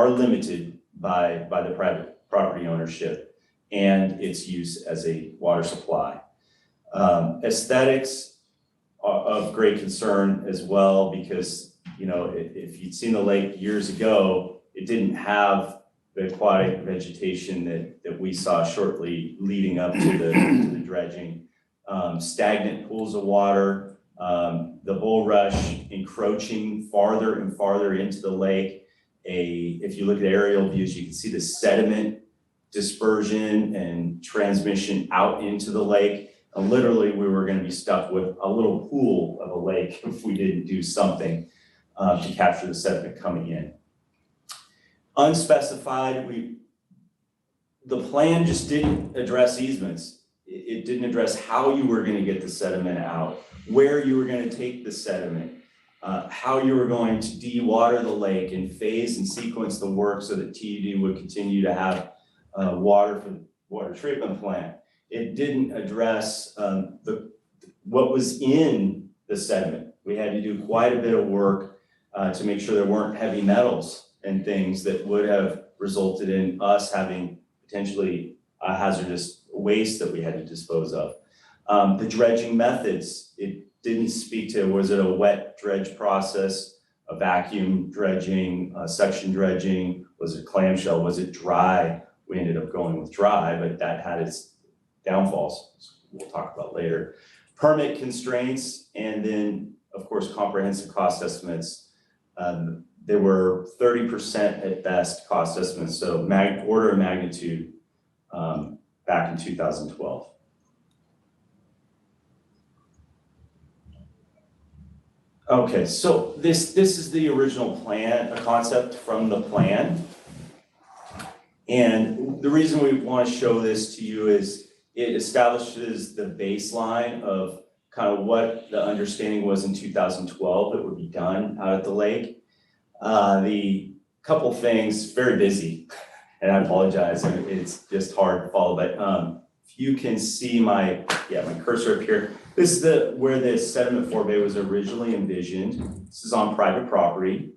are limited by the private property ownership and its use as a water supply. Aesthetics are of great concern as well, because, you know, if you'd seen the lake years ago, it didn't have the aquatic vegetation that we saw shortly leading up to the dredging. Stagnant pools of water, the bulrush encroaching farther and farther into the lake. If you look at aerial views, you can see the sediment dispersion and transmission out into the lake. And literally, we were going to be stuck with a little pool of a lake if we didn't do something to capture the sediment coming in. Unspecified, the plan just didn't address easements. It didn't address how you were going to get the sediment out, where you were going to take the sediment, how you were going to dewater the lake and phase and sequence the work so that TUD would continue to have water for the water treatment plant. It didn't address what was in the sediment. We had to do quite a bit of work to make sure there weren't heavy metals and things that would have resulted in us having potentially hazardous waste that we had to dispose of. The dredging methods, it didn't speak to, was it a wet dredge process, a vacuum dredging, suction dredging, was it clamshell, was it dry? We ended up going with dry, but that had its downfalls, we'll talk about later. Permit constraints, and then, of course, comprehensive cost estimates. They were 30% at best cost estimates, so order of magnitude back in 2012. Okay, so this is the original plan, a concept from the plan. And the reason we want to show this to you is it establishes the baseline of kind of what the understanding was in 2012 that would be done out at the lake. The couple things, very busy, and I apologize, it's just hard to follow, but if you can see my cursor up here, this is where the sediment forebay was originally envisioned. This is on private property.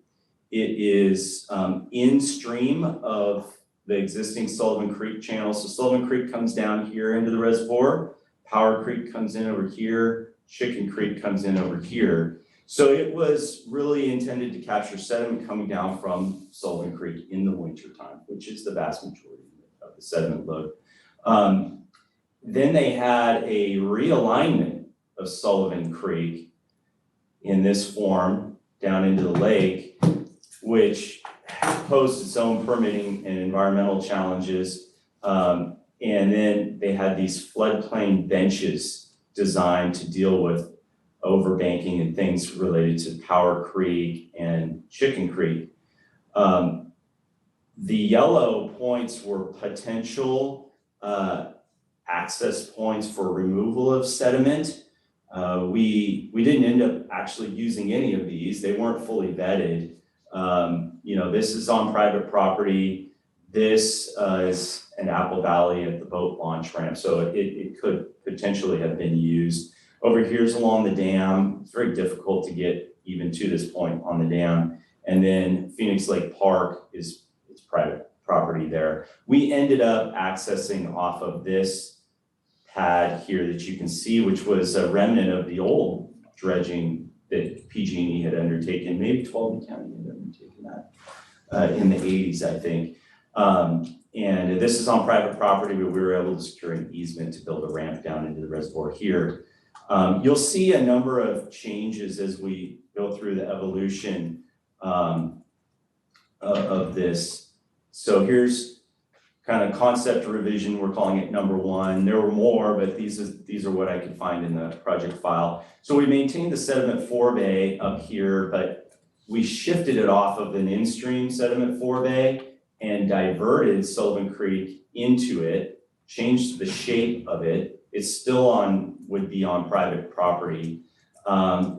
It is in stream of the existing Sullivan Creek channel. So Sullivan Creek comes down here into the reservoir, Power Creek comes in over here, Chicken Creek comes in over here. So it was really intended to capture sediment coming down from Sullivan Creek in the wintertime, which is the vast majority of the sediment load. Then they had a realignment of Sullivan Creek in this form down into the lake, which posed its own permitting and environmental challenges. And then they had these floodplain benches designed to deal with overbanking and things related to Power Creek and Chicken Creek. The yellow points were potential access points for removal of sediment. We didn't end up actually using any of these. They weren't fully vetted. You know, this is on private property. This is an Apple Valley at the boat launch ramp. So it could potentially have been used. Over here's along the dam. It's very difficult to get even to this point on the dam. And then Phoenix Lake Park it's private property there. We ended up accessing off of this pad here that you can see, which was a remnant of the old dredging that PG&E had undertaken. Maybe 12 County had undertaken that in the 80s, I think. And this is on private property, but we were able to secure an easement to build a ramp down into the reservoir here. You'll see a number of changes as we go through the evolution of this. So here's kind of concept revision. We're calling it number one. There were more, but these are what I could find in the project file. So we maintained the sediment forebay up here, but we shifted it off of an in-stream sediment forebay and diverted Sullivan Creek into it, changed the shape of it. It's still would be on private property.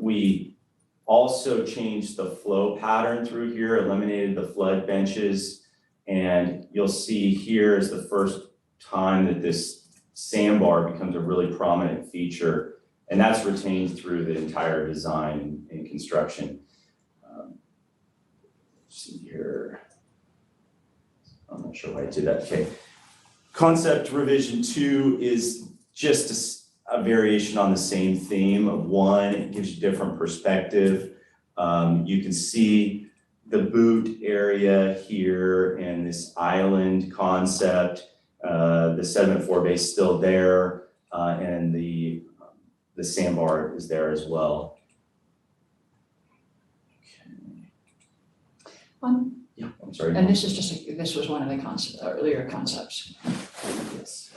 We also changed the flow pattern through here, eliminated the flood benches, and you'll see here is the first time that this sandbar becomes a really prominent feature, and that's retained through the entire design and construction. See here. not sure why I did that, okay. Concept revision 2 is just a variation on the same theme of 1. It gives you different perspective. You can see the boot area here and this island concept. The sediment forebay is still there, and the sandbar is there as well. Okay. Yeah, I'm sorry. And this is this was one of the earlier concepts. Yes.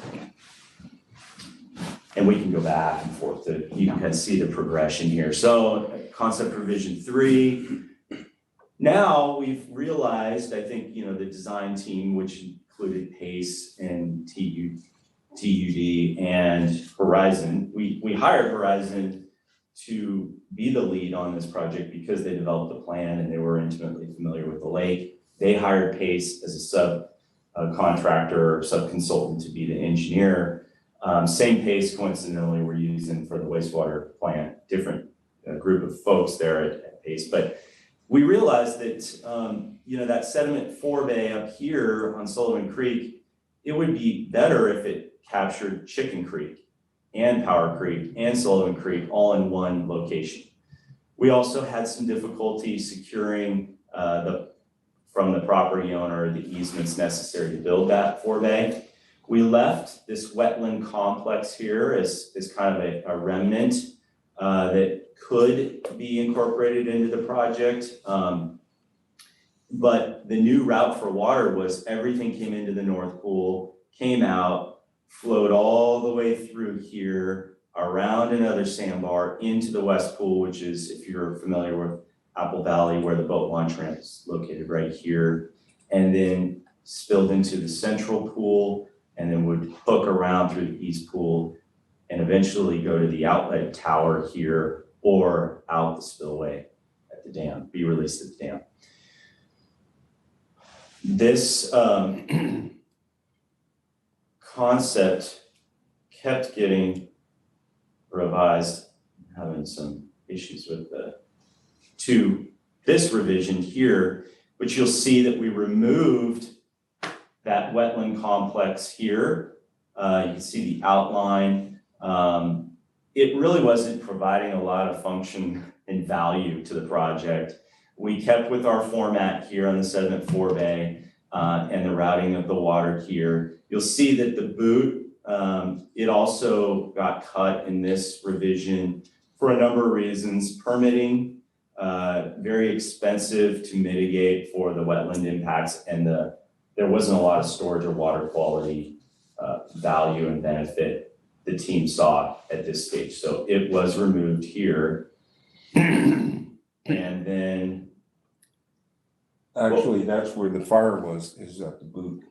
And we can go back and forth you can see the progression here. So concept revision 3. Now we've realized, I think, the design team, which included PACE and TUD and Horizon, we hired Horizon to be the lead on this project because they developed the plan and they were intimately familiar with the lake. They hired PACE as a subcontractor, subconsultant to be the engineer. Same PACE, coincidentally, we're using for the wastewater plant, different group of folks there at PACE. But we realized that, that sediment forebay up here on Sullivan Creek, it would be better if it captured Chicken Creek and Power Creek and Sullivan Creek all in one location. We also had some difficulty securing from the property owner the easements necessary to build that forebay. We left this wetland complex here as kind of a remnant that could be incorporated into the project. But the new route for water was everything came into the North Pool, came out, flowed all the way through here, around another sandbar into the West Pool, which is, if you're familiar with Apple Valley, where the boat launch ramp is located right here, and then spilled into the Central Pool, and then would hook around through the East Pool and eventually go to the outlet tower here or out the spillway at the dam, be released at the dam. This concept kept getting revised, having some issues with this revision here, which you'll see that we removed that wetland complex here. You can see the outline. It really wasn't providing a lot of function and value to the project. We kept with our format here on the sediment forebay and the routing of the water here. You'll see that the boot, it also got cut in this revision for a number of reasons. Permitting, very expensive to mitigate for the wetland impacts, and there wasn't a lot of storage or water quality value and benefit the team saw at this stage. So it was removed here. And then actually, that's where the fire was, is at the boot.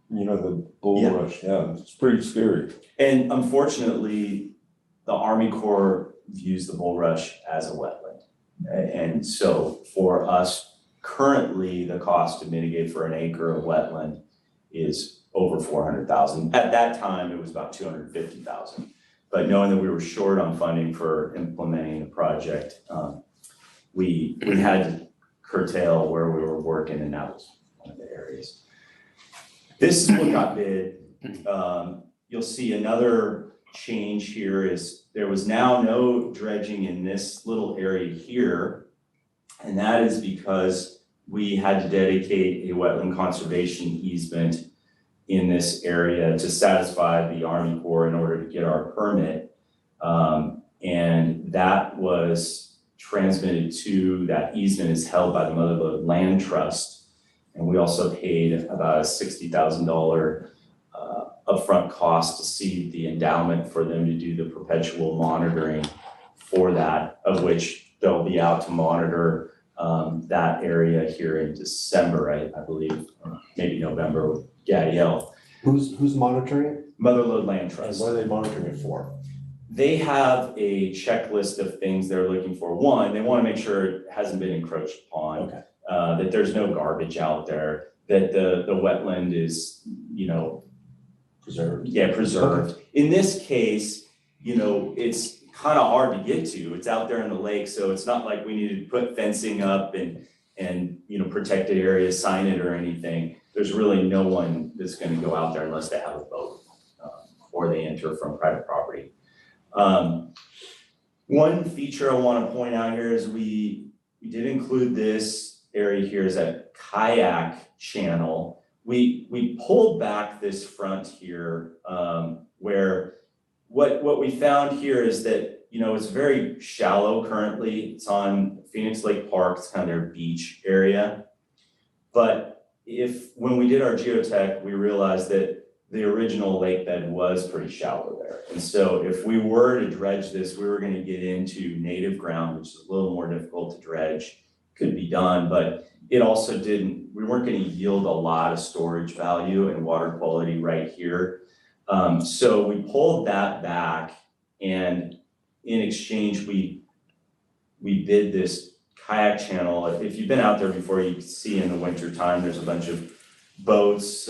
The bulrush, yeah, it's pretty scary. And unfortunately, the Army Corps views the bulrush as a wetland. And so for us, currently, the cost to mitigate for an acre of wetland is over $400,000. At that time, it was about $250,000. But knowing that we were short on funding for implementing the project, we had to curtail where we were working, and that was one of the areas. This is what got bid. You'll see another change here is there was now no dredging in this little area here. And that is because we had to dedicate a wetland conservation easement in this area to satisfy the Army Corps in order to get our permit. And that was transmitted to, that easement is held by the Motherlode Land Trust. And we also paid about a $60,000 upfront cost to see the endowment for them to do the perpetual monitoring for that, of which they'll be out to monitor that area here in December, I believe, or maybe November with Gadiel. Who's monitoring it? Motherlode Land And Trust. what are they monitoring it for? They have a checklist of things they're looking for. One, they want to make sure it hasn't been encroached upon, Okay. that there's no garbage out there, that the wetland is, Preserved. yeah, preserved. Okay. In this case, it's kind of hard to get to. It's out there in the lake, so it's not like we need to put fencing up and protected areas, sign it or anything. there's really no one that's gonna go out there unless they have a boat, or they enter from private property. One feature I wanna point out here is we did include this area here as a kayak channel. We pulled back this front here, where what we found here is that, you know, it's very shallow currently. It's on Phoenix Lake Park, it's kind of their beach area. But when we did our geotech, we realized that the original lake bed was pretty shallow there. And so if we were to dredge this, we were gonna get into native ground, which is a little more difficult to dredge, could be done, but it also we weren't gonna yield a lot of storage value and water quality right here. So we pulled that back, and in exchange, we bid this kayak channel. If you've been out there before, you can see in the winter time, there's a bunch of boats,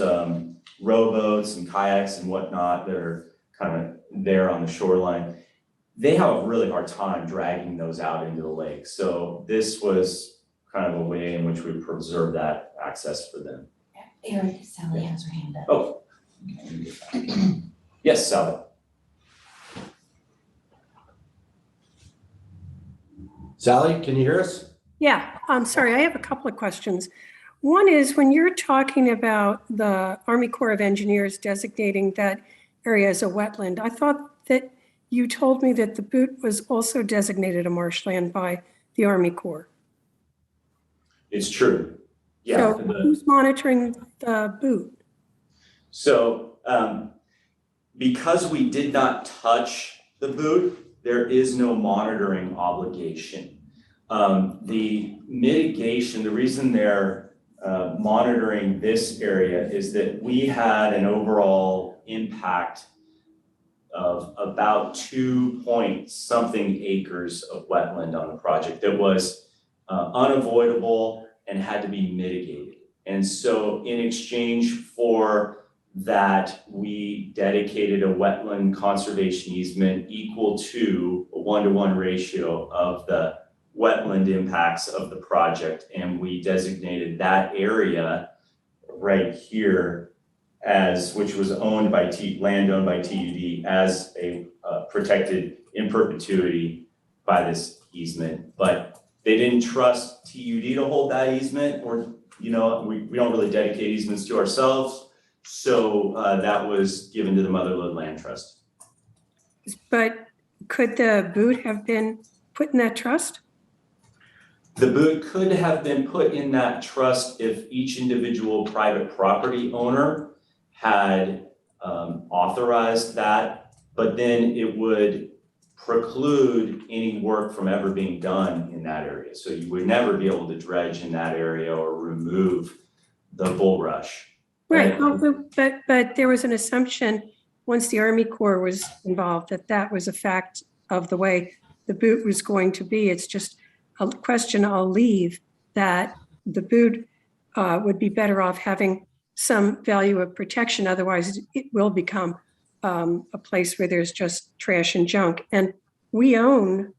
rowboats and kayaks and whatnot that are kind of there on the shoreline. They have a really hard time dragging those out into the lake. So this was kind of a way in which we preserve that access for them. Eric, Sally has her hand up. Oh. Yes, Sally. Sally, can you hear us? Yeah, I'm sorry, I have a couple of questions. One is, when you're talking about the Army Corps of Engineers designating that area as a wetland, I thought that you told me that the Butte was also designated a marshland by the Army Corps. It's true. Yeah. So who's monitoring the Butte? So because we did not touch the boot, there is no monitoring obligation. The mitigation, the reason they're monitoring this area is that we had an overall impact of about 2-point-something acres of wetland on the project that was unavoidable and had to be mitigated. And so in exchange for that, we dedicated a wetland conservation easement equal to a 1-to-1 ratio of the wetland impacts of the project. And we designated that area right here which was owned by land owned by TUD as a protected in perpetuity by this easement. But they didn't trust TUD to hold that easement, or, you know, we don't really dedicate easements to ourselves. So that was given to the Motherlode Land Trust. But could the Butte have been put in that trust? The boot could have been put in that trust if each individual private property owner had authorized that, but then it would preclude any work from ever being done in that area. So you would never be able to dredge in that area or remove the bulrush. Right, but there was an assumption, once the Army Corps was involved, that was a fact of the way the Butte was going to be. It's just a question I'll leave, that the Butte would be better off having some value of protection. Otherwise, it will become a place where there's just trash and junk. And we own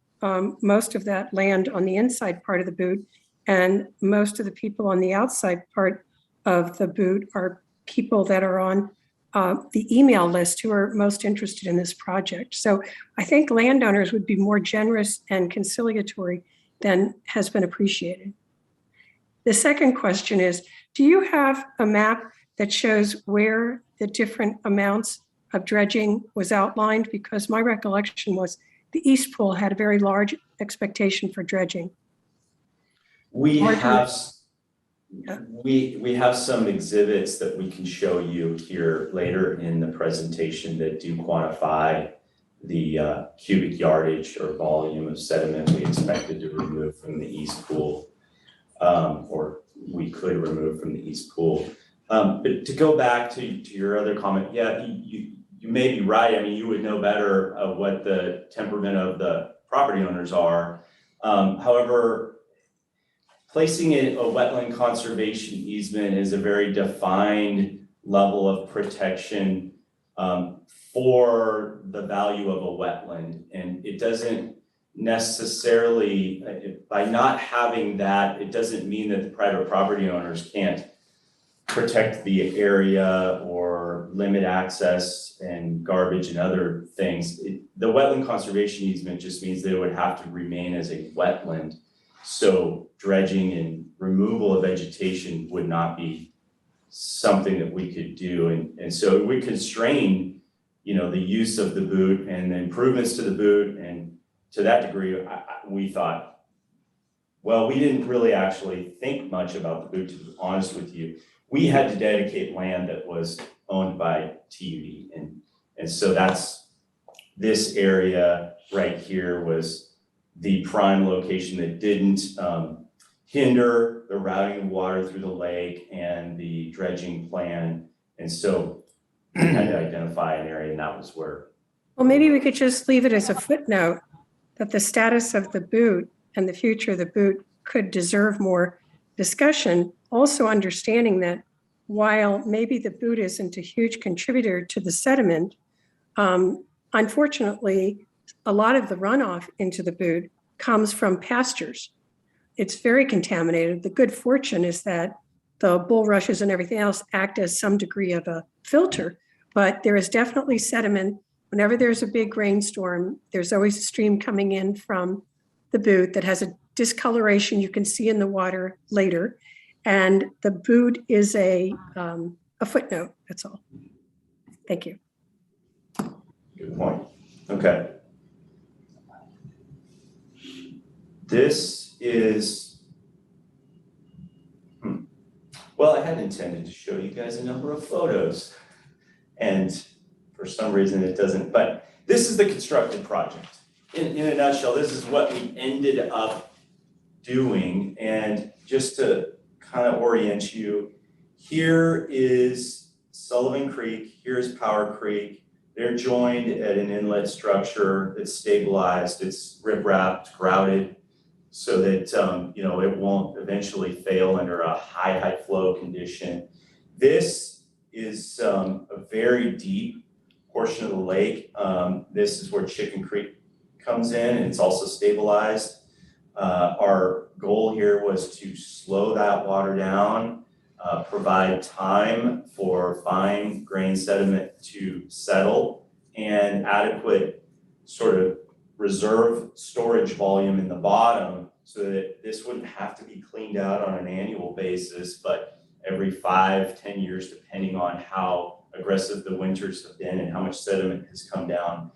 most of that land on the inside part of the Butte, and most of the people on the outside part of the Butte are people that are on the email list who are most interested in this project. So I think landowners would be more generous and conciliatory than has been appreciated. The second question is, do you have a map that shows where the different amounts of dredging was outlined? Because my recollection was the East Pool had a very large expectation for dredging. We have some exhibits that we can show you here later in the presentation that do quantify the cubic yardage or volume of sediment we expected to remove from the East Pool, or we could remove from the East Pool. But to go back to your other comment, yeah, you may be right. I mean, you would know better what the temperament of the property owners are. However, placing a wetland conservation easement is a very defined level of protection for the value of a wetland. And it doesn't necessarily, by not having that, it doesn't mean that the private property owners can't protect the area or limit access and garbage and other things. The wetland conservation easement just means that it would have to remain as a wetland. So dredging and removal of vegetation would not be something that we could do. And so we constrain, the use of the boot and the improvements to the boot. And to that degree, we thought, well, we didn't really actually think much about the boot, to be honest with you. We had to dedicate land that was owned by TUD. And so that's, this area right here was the prime location that didn't hinder the routing of water through the lake and the dredging plan. And so I had to identify an area, and that was where. Well, maybe we could just leave it as a footnote that the status of the boot and the future of the boot could deserve more discussion. Also understanding that while maybe the boot isn't a huge contributor to the sediment, unfortunately, a lot of the runoff into the boot comes from pastures. It's very contaminated. The good fortune is that the bulrushes and everything else act as some degree of a filter, but there is definitely sediment. Whenever there's a big rainstorm, there's always a stream coming in from the boot that has a discoloration you can see in the water later. And the boot is a footnote, that's all. Thank you. Good point. Okay. This is, well, I had intended to show you guys a number of photos, and for some reason it doesn't, but this is the constructed project. In a nutshell, this is what we ended up doing, and just to kind of orient you, here is Sullivan Creek, here's Power Creek. They're joined at an inlet structure that's stabilized, it's rip-wrapped, grouted, so that it won't eventually fail under a high flow condition. This is a very deep portion of the lake. This is where Chicken Creek comes in, and it's also stabilized. Our goal here was to slow that water down, provide time for fine grain sediment to settle, and adequate sort of reserve storage volume in the bottom so that this wouldn't have to be cleaned out on an annual basis, but every 5-10 years, depending on how aggressive the winters have been and how much sediment has come down,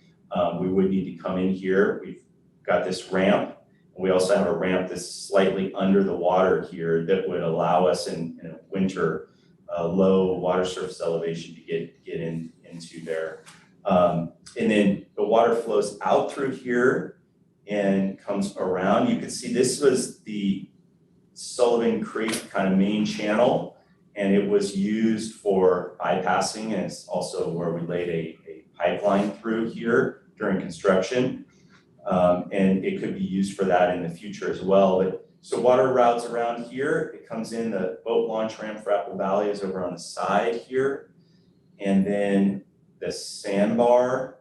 we would need to come in here. We've got this ramp. We also have a ramp that's slightly under the water here that would allow us in a winter low water surface elevation to get into there. And then the water flows out through here and comes around. You can see this was the Sullivan Creek kind of main channel, and it was used for bypassing, and it's also where we laid a pipeline through here during construction. And it could be used for that in the future as well. But so water routes around here, it comes in, the boat launch ramp for Apple Valley is over on the side here. And then the sandbar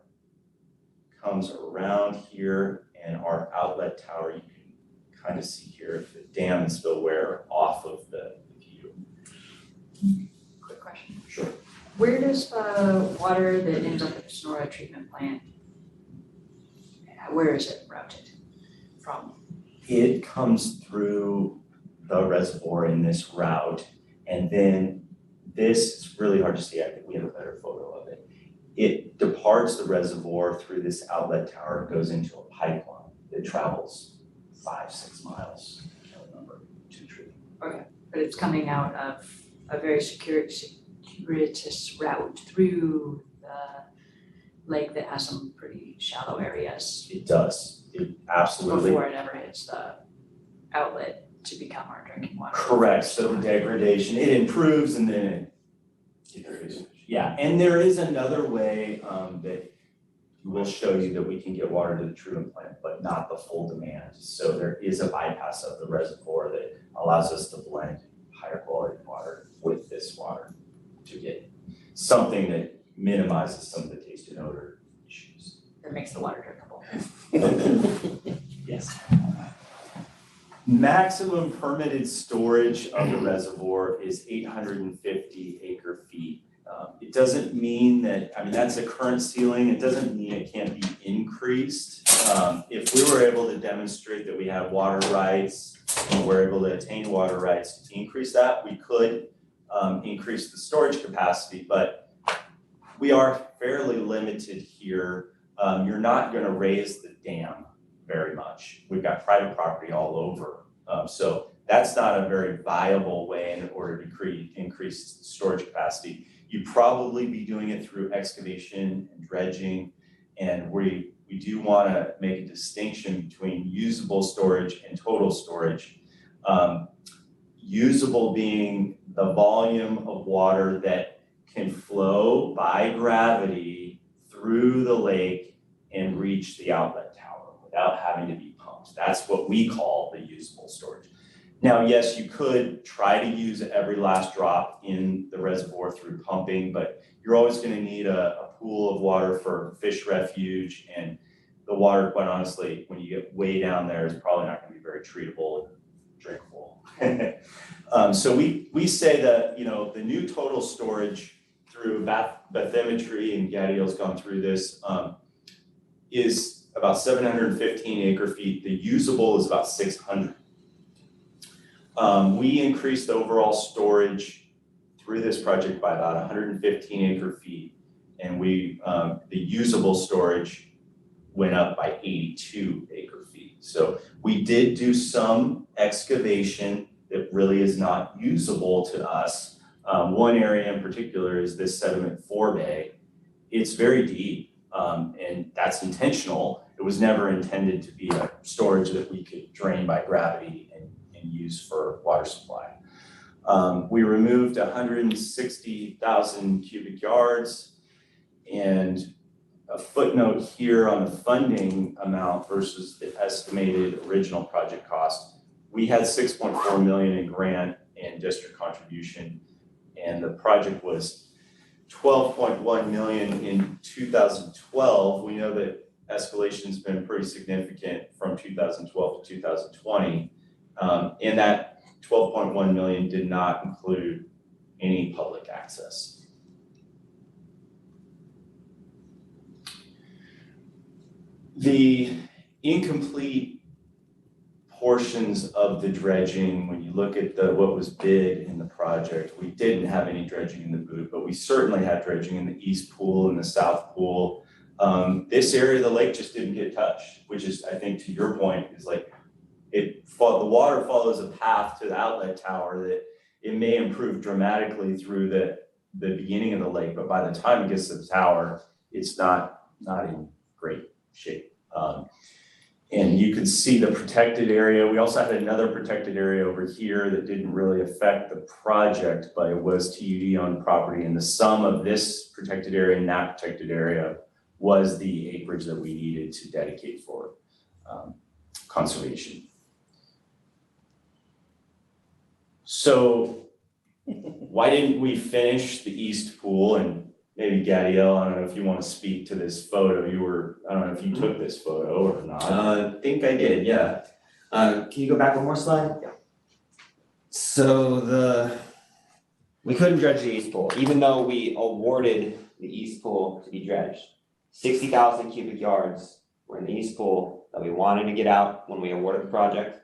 comes around here, and our outlet tower, you can kind of see here the dam and spillway off of the view. Quick question. Sure. Where does the water that ends up at the Sonora treatment plant, where is it routed from? It comes through the reservoir in this route, and then this is really hard to see. I think we have a better photo of it. It departs the reservoir through this outlet tower, goes into a pipeline that travels 5-6 miles. I can't remember, 2-3. Okay, but it's coming out of a very circuitous route through the lake that has some pretty shallow areas. It does. It absolutely. Before it ever hits the outlet to become our drinking water. Correct. So the degradation, it improves and then it degrades. Yeah, and there is another way that we'll show you that we can get water to the treatment plant, but not the full demand. So there is a bypass of the reservoir that allows us to blend higher quality water with this water to get something that minimizes some of the taste and odor issues. That makes the water drinkable. Yes. Maximum permitted storage of the reservoir is 850 acre feet. It doesn't mean that, I mean, that's a current ceiling. It doesn't mean it can't be increased. If we were able to demonstrate that we have water rights and we're able to attain water rights to increase that, we could increase the storage capacity, but we are fairly limited here. You're not going to raise the dam very much. We've got private property all over. So that's not a very viable way in order to increase storage capacity. You'd probably be doing it through excavation and dredging. And we do want to make a distinction between usable storage and total storage. Usable being the volume of water that can flow by gravity through the lake and reach the outlet tower without having to be pumped. That's what we call the usable storage. Now, yes, you could try to use every last drop in the reservoir through pumping, but you're always going to need a pool of water for fish refuge, and the water, quite honestly, when you get way down there, is probably not going to be very treatable and drinkable. So we say that, you know, the new total storage through bathymetry, and Gadiel's gone through this, is about 715 acre feet. The usable is about 600. We increased the overall storage through this project by about 115 acre feet, and the usable storage went up by 82 acre feet. So we did do some excavation that really is not usable to us. One area in particular is this sediment forebay. It's very deep, and that's intentional. It was never intended to be a storage that we could drain by gravity and use for water supply. We removed 160,000 cubic yards, and a footnote here on the funding amount versus the estimated original project cost. We had 6.4 million in grant and district contribution, and the project was 12.1 million in 2012. We know that escalation's been pretty significant from 2012 to 2020. And that 12.1 million did not include any public access. The incomplete portions of the dredging, when you look at what was bid in the project, we didn't have any dredging in the boot, but we certainly had dredging in the east pool and the south pool. This area of the lake just didn't get touched, which is, I think, to your point, is like, the water follows a path to the outlet tower that it may improve dramatically through the beginning of the lake, but by the time it gets to the tower, it's not in great shape. And you can see the protected area. We also had another protected area over here that didn't really affect the project, but it was TUD on property. And the sum of this protected area and that protected area was the acreage that we needed to dedicate for conservation. So why didn't we finish the east pool? And maybe Gadiel, I don't know if you want to speak to this photo. I don't know if you took this photo or not. I think I did, yeah. Can you go back one more slide? Yeah. So we couldn't dredge the east pool, even though we awarded the east pool to be dredged. 60,000 cubic yards were in the east pool that we wanted to get out when we awarded the project.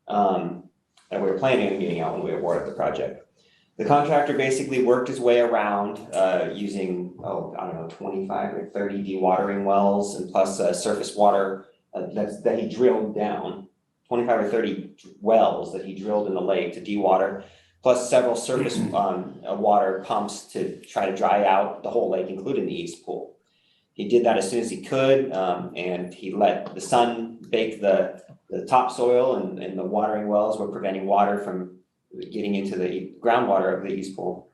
That we were planning on getting out when we awarded the project. The contractor basically worked his way around using, 25 or 30 dewatering wells and plus surface water that he drilled down, 25 or 30 wells that he drilled in the lake to dewater, plus several surface water pumps to try to dry out the whole lake, including the east pool. He did that as soon as he could, and he let the sun bake the topsoil, and the watering wells were preventing water from getting into the groundwater of the east pool.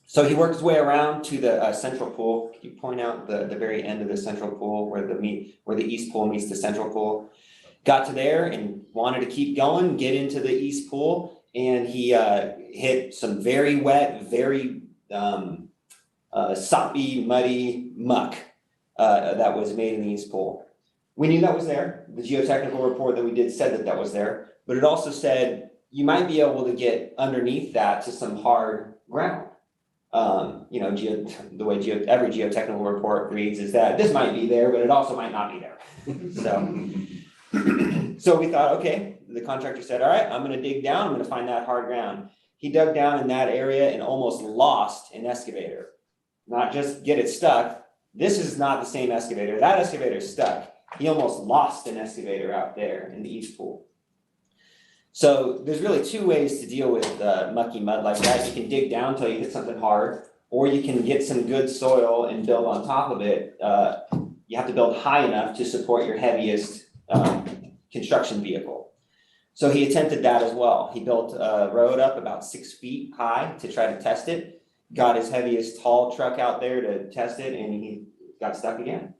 So he worked his way around to the central pool. Can you point out the very end of the central pool where the east pool meets the central pool? Got to there and wanted to keep going, get into the east pool, and he hit some very wet, very soppy, muddy muck that was made in the east pool. We knew that was there. The geotechnical report that we did said that was there, but it also said you might be able to get underneath that to some hard ground. You know, the way every geotechnical report reads is that this might be there, but it also might not be there. So we thought, okay, the contractor said, all right, I'm gonna dig down, I'm gonna find that hard ground. He dug down in that area and almost lost an excavator. Not just get it stuck, this is not the same excavator, that excavator is stuck. He almost lost an excavator out there in the east pool. So there's really two ways to deal with mucky mud like that. You can dig down till you hit something hard, or you can get some good soil and build on top of it. You have to build high enough to support your heaviest construction vehicle. So he attempted that as well. He built a road up about 6 feet high to try to test it, got his heaviest haul truck out there to test it, and he got stuck again.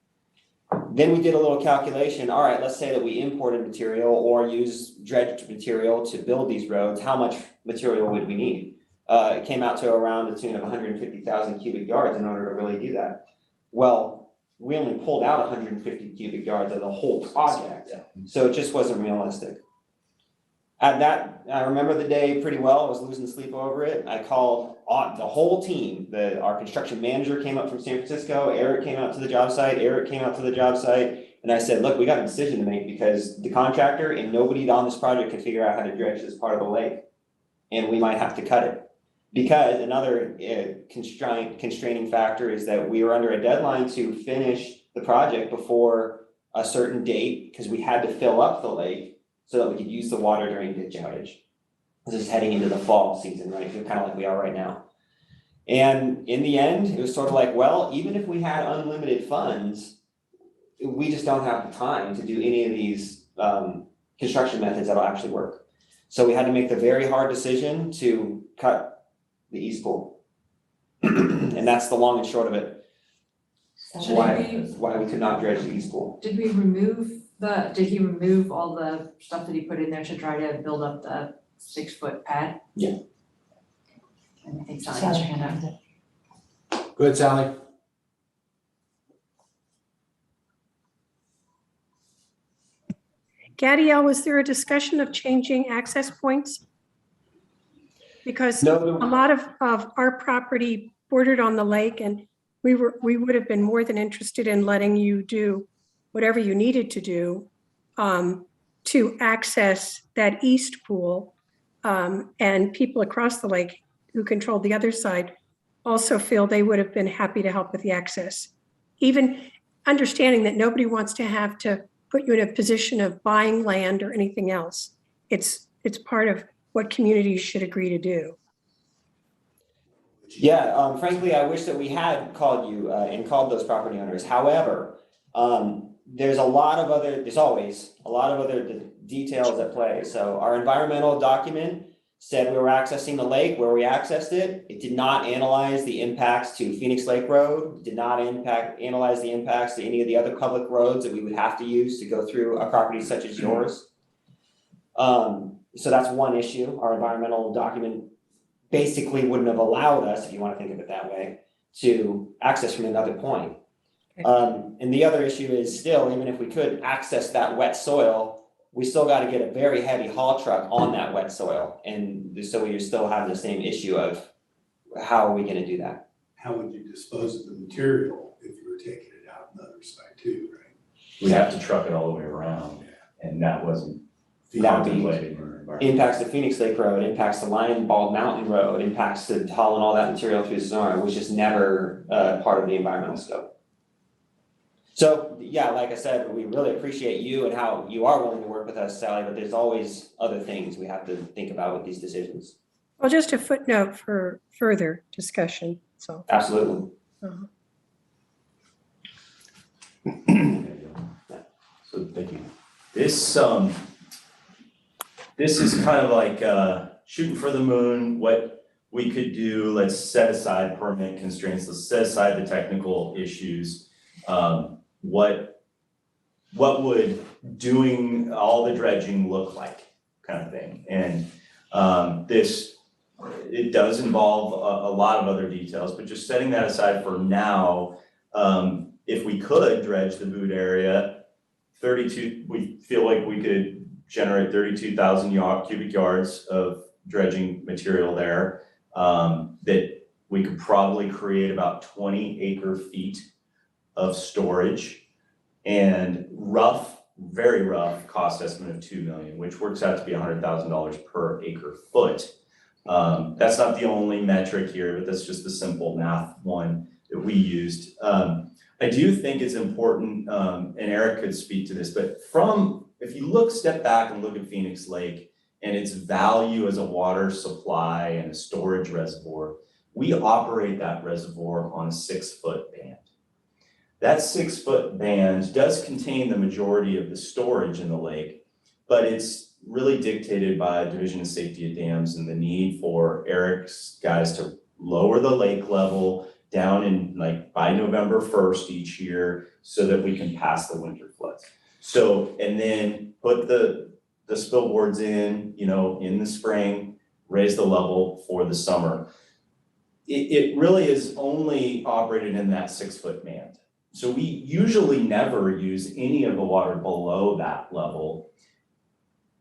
Then we did a little calculation. All right, let's say that we imported material or use dredged material to build these roads. How much material would we need? It came out to around the tune of 150,000 cubic yards in order to really do that. Well, we only pulled out 150 cubic yards of the whole project, so it just wasn't realistic. At that, I remember the day pretty well. I was losing sleep over it. I called the whole team. Our construction manager came up from San Francisco. Eric came out to the job site. And I said, look, we got a decision to make because the contractor and nobody on this project can figure out how to dredge this part of the lake. And we might have to cut it. Because another constraining factor is that we were under a deadline to finish the project before a certain date because we had to fill up the lake so that we could use the water during ditch outage. This is heading into the fall season, right? Kind of like we are right now. And in the end, it was sort of like, well, even if we had unlimited funds, we just don't have the time to do any of these construction methods that'll actually work. So we had to make the very hard decision to cut the east pool. And that's the long and short of it. So Why we could not dredge the east pool. did he remove all the stuff that he put in there to try to build up the 6-foot pad? Yeah. And I think Sally has her hand up. Go ahead, Sally. Gadiel, was there a discussion of changing access points? Because a No, lot of our property bordered on the lake, and we would have been more than interested in letting you do whatever you needed to do to access that east pool. And people across the lake who controlled the other side also feel they would have been happy to help with the access. Even understanding that nobody wants to have to put you in a position of buying land or anything else. It's part of what communities should agree to do. Yeah, frankly, I wish that we had called you and called those property owners. However, there's always a lot of other details at play. So our environmental document said we were accessing the lake. Where we accessed it, it did not analyze the impacts to Phoenix Lake Road, did not analyze the impacts to any of the other public roads that we would have to use to go through a property such as yours. So that's one issue. Our environmental document basically wouldn't have allowed us, if you want to think of it that way, to access from another point. And the other issue is still, even if we could access that wet soil, we still got to get a very heavy haul truck on that wet soil. And so we still have the same issue of how are we going to do that? How would you dispose of the material if you were taking it out on the other side too, right? We have to truck it all the way around, and that wasn't contemplated in our environment. Impacts the Phoenix Lake Road, impacts the Lion Bald Mountain Road, impacts the hauling all that material through Sonora, which is never part of the environmental scope. So, yeah, like I said, we really appreciate you and how you are willing to work with us, Sally, but there's always other things we have to think about with these decisions. Well, just a footnote for further discussion, so. Absolutely. So thank you. This is kind of like shooting for the moon, what we could do. Let's set aside permit constraints, let's set aside the technical issues. What would doing all the dredging look like, kind of thing. And it does involve a lot of other details, but just setting that aside for now, if we could dredge the boot area, 32, we feel like we could generate 32,000 cubic yards of dredging material there. That we could probably create about 20 acre feet of storage, and very rough cost estimate of 2 million, which works out to be $100,000 per acre foot. That's not the only metric here, but that's just the simple math one that we used. I do think it's important, and Eric could speak to this, but if you step back and look at Phoenix Lake and its value as a water supply and a storage reservoir, we operate that reservoir on a 6-foot band. That 6-foot band does contain the majority of the storage in the lake, but it's really dictated by Division of Safety of Dams and the need for Eric's guys to lower the lake level down in by November 1st each year so that we can pass the winter floods. So, and then put the spill boards in, in the spring, raise the level for the summer. It really is only operated in that 6-foot band. So we usually never use any of the water below that level,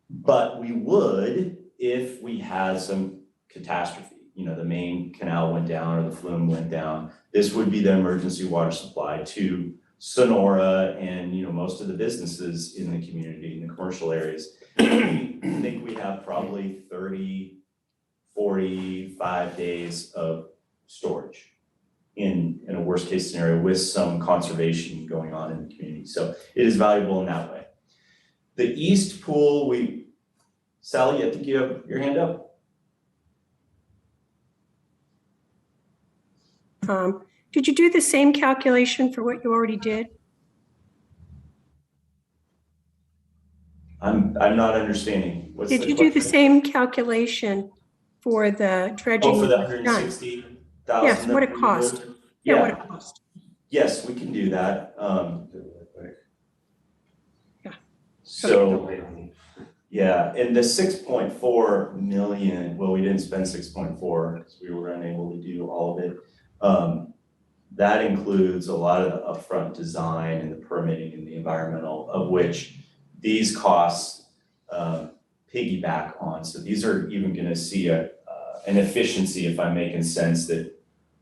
but we would if we had some catastrophe. The main canal went down or the flume went down. This would be the emergency water supply to Sonora and most of the businesses in the community, in the commercial areas. I think we have probably 30, 45 days of storage in a worst case scenario with some conservation going on in the community. So it is valuable in that way. The east pool, Sally, I think you have your hand up. Did you do the same calculation for what you already did? I'm not understanding. What's Did the you do the question? same calculation for the dredging? Oh, for the that was done? 160,000? Yes, what it cost. Yeah, what it cost. Yes, we can do that. Yeah. So, yeah, and the 6.4 million, well, we didn't spend 6.4 because we were unable to do all of it. That includes a lot of the upfront design and the permitting and the environmental, of which these costs piggyback on. So these are even going to see an efficiency, if I'm making sense, that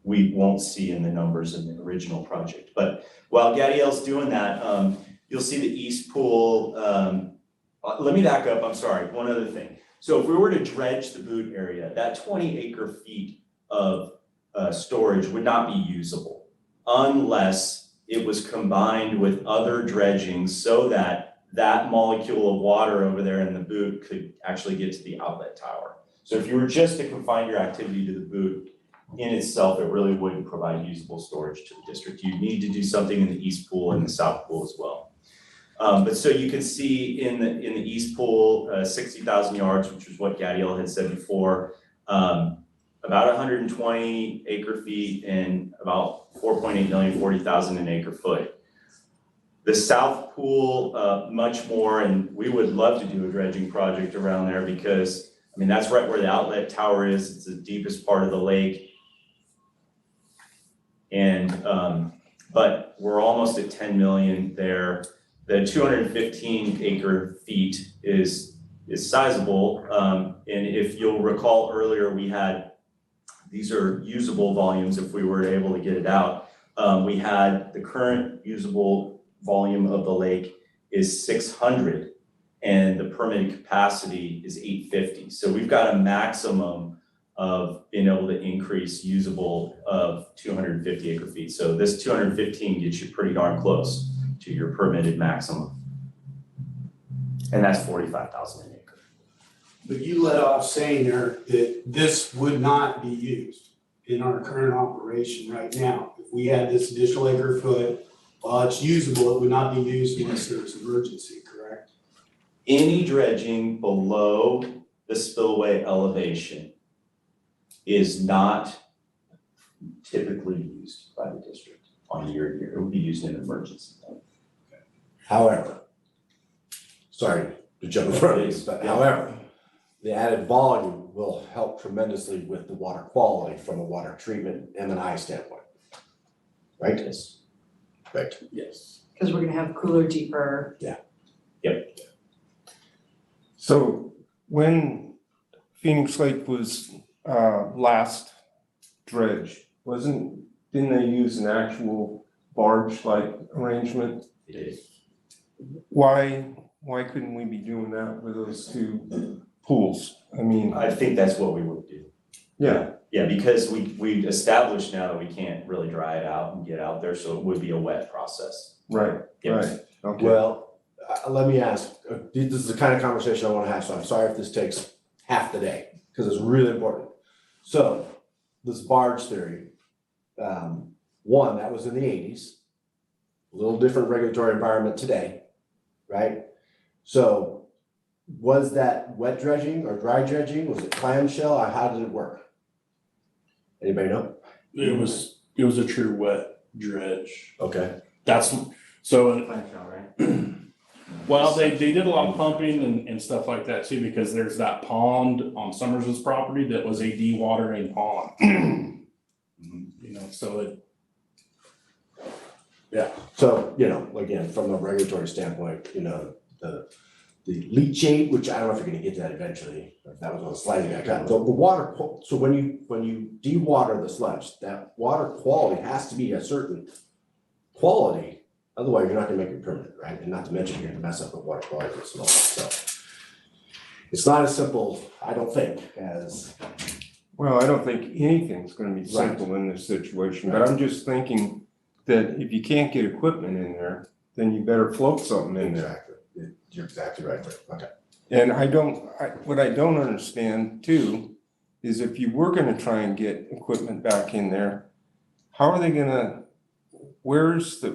we won't see in the numbers in the original project. But while Gadiel's doing that, you'll see the east pool. Let me back up, I'm sorry, one other thing. So if we were to dredge the boot area, that 20 acre feet of storage would not be usable unless it was combined with other dredging so that that molecule of water over there in the boot could actually get to the outlet tower. So if you were just to confine your activity to the boot in itself, it really wouldn't provide usable storage to the district. You need to do something in the east pool and the south pool as well. But so you can see in the east pool, 60,000 yards, which is what Gadiel had said before, about 120 acre feet and about 4.8 million, 40,000 an acre foot. The south pool, much more, and we would love to do a dredging project around there because, that's right where the outlet tower is. It's the deepest part of the lake. And, but we're almost at 10 million there. The 215 acre feet is sizable. And if you'll recall earlier, these are usable volumes if we were able to get it out. We had the current usable volume of the lake is 600 and the permitted capacity is 850. So we've got a maximum of being able to increase usable of 250 acre feet. So this 215 gets you pretty darn close to your permitted maximum. And that's 45,000 an acre. But you let off saying there that this would not be used in our current operation right now. If we had this additional acre foot, while it's usable, it would not be used unless there's emergency, correct? Any dredging below the spillway elevation is not typically used by the district on a year-to-year. It would be used in an emergency. However, sorry to jump in front of you, but however, the added volume will help tremendously with the water quality from a water treatment M&I standpoint. Right? Yes. Right. Yes. Because we're gonna have cooler, deeper. Yep. So when Phoenix Lake was last dredged, didn't they use an actual barge-like arrangement? It is. Why couldn't we be doing that with those two pools? I mean, I think that's what we would do. yeah, Yeah, because we established now that we can't really dry it out and get out there, so it would be a wet process. right, Yeah. right, okay. Well, let me ask, this is the kind of conversation I wanna have, so I'm sorry if this takes half the day, because it's really important. So, this barge theory, one, that was in the 80s, a little different regulatory environment today, right? So, was that wet dredging or dry dredging? Was it clamshell, or how did it work? Anybody know? It was a true wet dredge. Okay. That's, so, Right? well, they did a lot of pumping and stuff like that too, because there's that pond on Summers's property that was a dewatering pond. You know, so it, So, again, from a regulatory standpoint, the leachate, which I don't know if you're gonna get to that eventually, or if that was on the slide you got, the water, so when you dewater the sludge, that water quality has to be a certain quality, otherwise you're not gonna make it permanent, right? And not to mention, you're gonna mess up the water quality and all that, so. It's not as simple, I don't think, as, Well, I don't think anything's gonna be simple in this situation, but I'm just thinking that if you can't get equipment in there, then you better float something in there. exactly, you're exactly right, okay. And what I don't understand too, is if you were gonna try and get equipment back in there, how are they gonna, where's the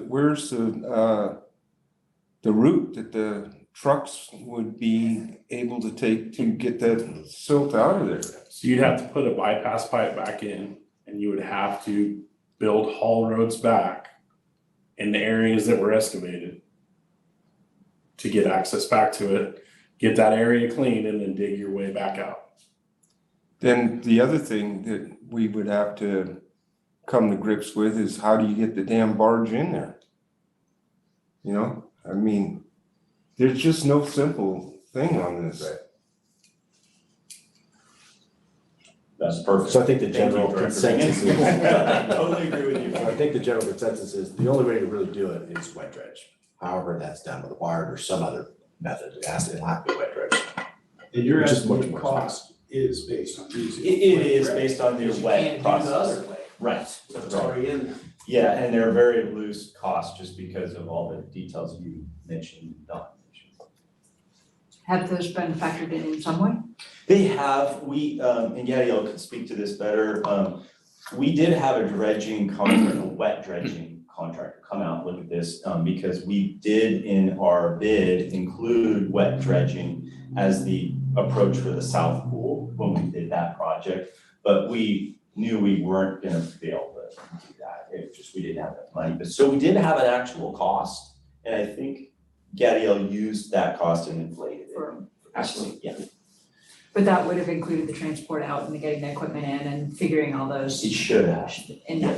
route that the trucks would be able to take to get that silt out of there? so you'd have to put a bypass pipe back in, and you would have to build haul roads back in the areas that were excavated to get access back to it, get that area clean, and then dig your way back out. Then the other thing that we would have to come to grips with is how do you get the damn barge in there? You know, I mean, there's just no simple thing on this. Right. That's perfect. So I think the Thank you general for consensus is. I totally agree with you. I think the general consensus is the only way to really do it is wet dredge. However, that's done with a barge or some other method. It'll have to be wet dredge. And your Which is much estimated more cost is based on using. It is based on the Because you wet can't do the process. other way, Right. so it's already in there. Yeah, and they're very loose costs just because of all the details you mentioned and Don mentioned. Have those been factored in some way? They have, and Yadiel could speak to this better, we did have a dredging contract, a wet dredging contractor come out and look at this, because we did in our bid include wet dredging as the approach for the South Pool when we did that project, but we knew we weren't gonna be able to do that, we didn't have that money, but so we did have an actual cost, and I think Gadiel used that cost and inflated it. Actually, yeah. But that would have included the transport out and the getting the equipment in and figuring all those It should have, in that bid.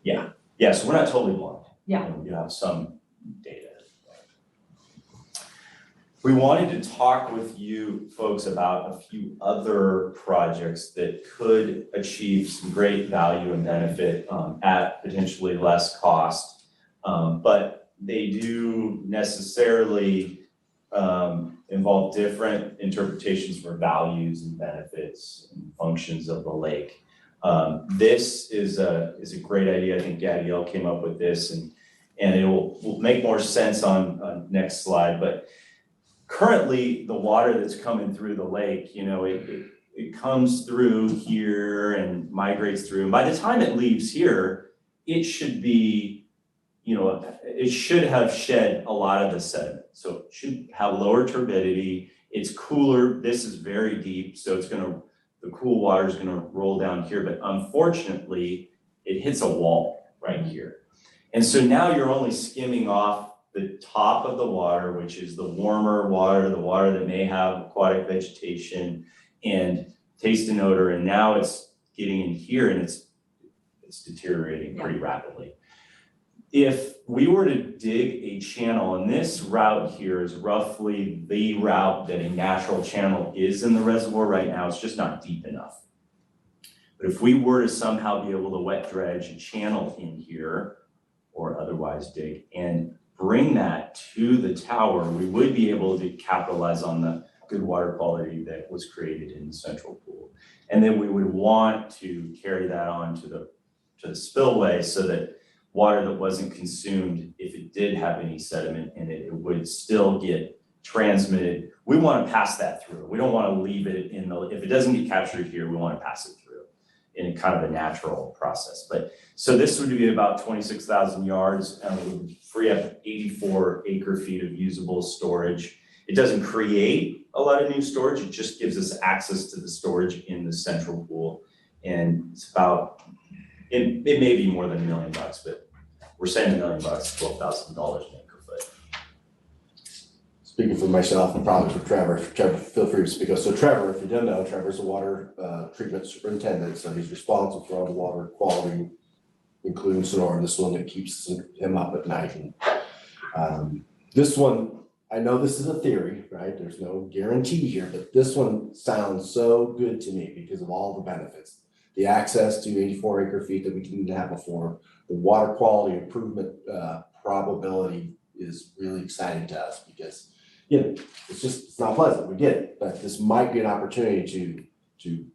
yes. Yeah, so we're not totally blind. Yeah. You have some data. We wanted to talk with you folks about a few other projects that could achieve some great value and benefit at potentially less cost. But they do necessarily involve different interpretations for values and benefits and functions of the lake. This is a great idea. I think Gadiel came up with this and it will make more sense on next slide. But currently the water that's coming through the lake, it comes through here and migrates through. And by the time it leaves here, it should be, it should have shed a lot of the sediment. So it should have lower turbidity. It's cooler. This is very deep. So the cool water is gonna roll down here. But unfortunately, it hits a wall right here. And so now you're only skimming off the top of the water, which is the warmer water, the water that may have aquatic vegetation and taste and odor. And now it's getting in here and it's deteriorating pretty rapidly. if we were to dig a channel, and this route here is roughly the route that a natural channel is in the reservoir right now, it's just not deep enough. But if we were to somehow be able to wet dredge a channel in here, or otherwise dig, and bring that to the tower, we would be able to capitalize on the good water quality that was created in the central pool. And then we would want to carry that on to the spillway so that water that wasn't consumed, if it did have any sediment in it, it would still get transmitted. We want to pass that through. We don't want to leave it in the, if it doesn't get captured here, we want to pass it through in kind of a natural process. But so this would be about 26,000 yards and it would free up 84 acre feet of usable storage. It doesn't create a lot of new storage. It just gives us access to the storage in the central pool. And it's about, it may be more than $1 million, but we're saying $1 million, $12,000 an acre foot. Speaking for myself and probably for Trevor, feel free to speak up. So Trevor, if you don't know, Trevor's a water treatment superintendent, so he's responsible for all the water quality, including Sonora, this one that keeps him up at night. And this one, I know this is a theory, right? There's no guarantee here, but this one sounds so good to me because of all the benefits. The access to 84 acre feet that we didn't have before, the water quality improvement probability is really exciting to us because, you know, it's not pleasant, we get it, but this might be an opportunity to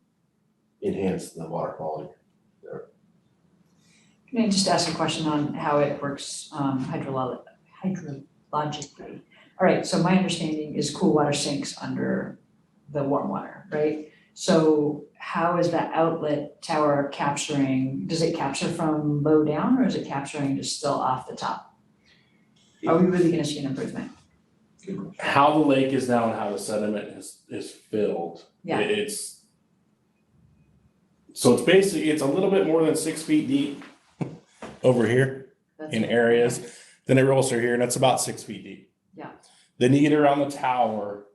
enhance the water quality there. Can I just ask a question on how it works hydrologically? All right, so my understanding is cool water sinks under the warm water, right? So how is that outlet tower capturing, does it capture from low down or is it capturing just still off the top? Are we really gonna see an improvement? How the lake is now and how the sediment is filled. Yeah. It's so it's basically, it's a little bit more than 6 feet deep over here That's in what- areas. Then it rolls through here and it's about 6 feet deep. Yeah. Then you get around the tower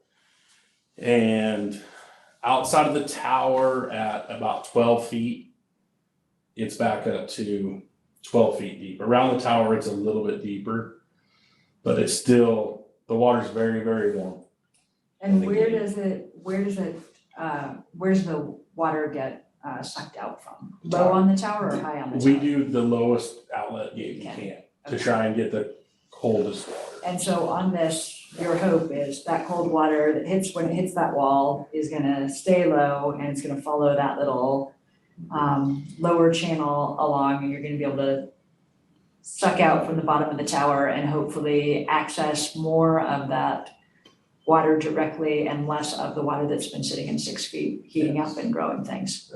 and outside of the tower at about 12 feet, it's back up to 12 feet deep. Around the tower, it's a little bit deeper, but it's still, the water's very, very warm. And where does the water get sucked out from? Low on the tower or high on the tower? We do the lowest outlet gate we can to try and get the coldest water. And so on this, your hope is that cold water that hits, when it hits that wall, is gonna stay low and it's gonna follow that little lower channel along, and you're gonna be able to suck out from the bottom of the tower and hopefully access more of that water directly and less of the water that's been sitting in 6 feet, heating up and growing things.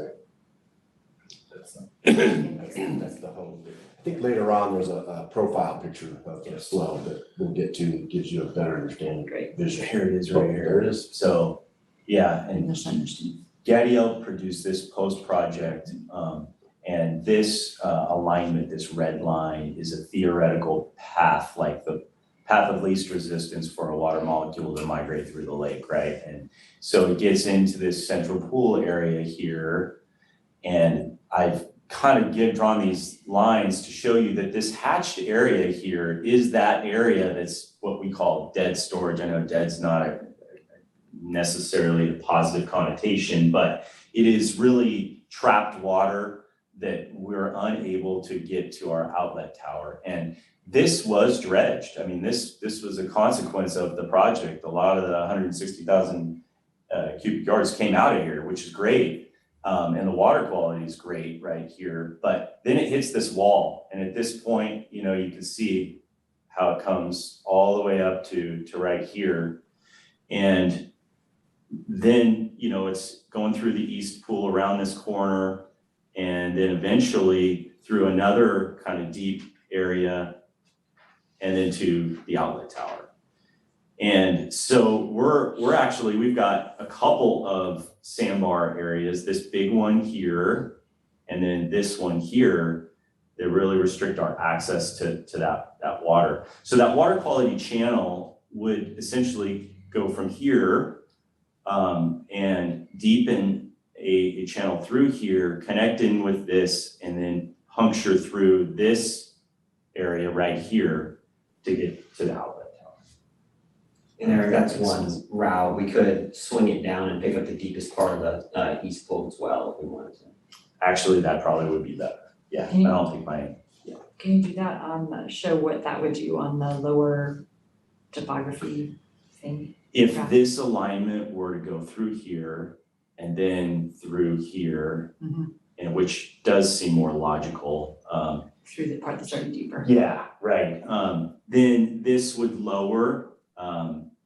That's the whole. I think later on, there's a profile picture of the flow that we'll get to, that gives you a better understanding. Great. Vision. Here it is right here. There it is. So, yeah, and Misunderstood. Gadiel produced this post-project, and this alignment, this red line, is a theoretical path, like the path of least resistance for a water molecule to migrate through the lake, right? And so it gets into this central pool area here, and I've kind of drawn these lines to show you that this hatched area here is that area that's what we call dead storage. I know dead's not necessarily a positive connotation, but it is really trapped water that we're unable to get to our outlet tower. And this was dredged. I mean, this was a consequence of the project. A lot of the 160,000 cubic yards came out of here, which is great. And the water quality is great right here, but then it hits this wall. And at this point, you know, you can see how it comes all the way up to right here. And then, you know, it's going through the east pool around this corner, and then eventually through another kind of deep area and then to the outlet tower. And so we've got a couple of sandbar areas, this big one here, and then this one here, that really restrict our access to that water. So that water quality channel would essentially go from here and deepen a channel through here, connect in with this, and then puncture through this area right here to get to the outlet tower. And there, that's one route, we could swing it down and pick up the deepest part of the east pole as well if we wanted to. Actually, that probably would be better. Yeah, I Can you- don't think Can you do that on the, show what that would do on the lower topography thing? if Okay. this alignment were to go through here and then through here, Mhm. and which does seem more logical, Through the part that's already deeper. yeah, right, then this would lower,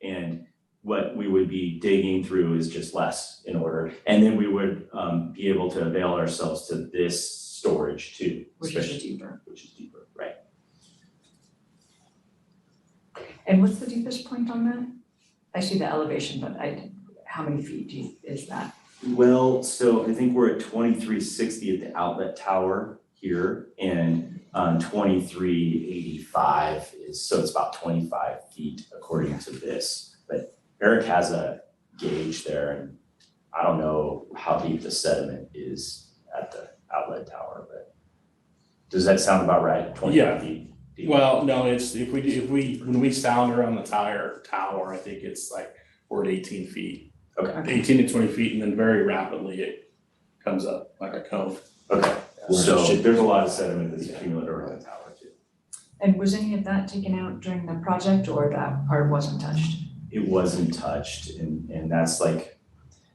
and what we would be digging through is just less in order, and then we would, be able to avail ourselves to this storage too, Which is especially, deeper. which is deeper, right? And what's the deepest point on that? I see the elevation, but how many feet is that? Well, so I think we're at 2360 at the outlet tower here, and 2385 is, so it's about 25 feet according to this. But Eric has a gauge there, and I don't know how deep the sediment is at the outlet tower, but does that sound about right? 25 feet deep? Well, no, it's, when we sound around the tower, I think it's like, we're at 18 feet. Okay, 18 to 20 feet, and then very rapidly it comes up like a cone. okay, so there's a lot of sediment that's accumulated around the tower too. And was any of that taken out during the project or that part wasn't touched? It wasn't touched, and that's like,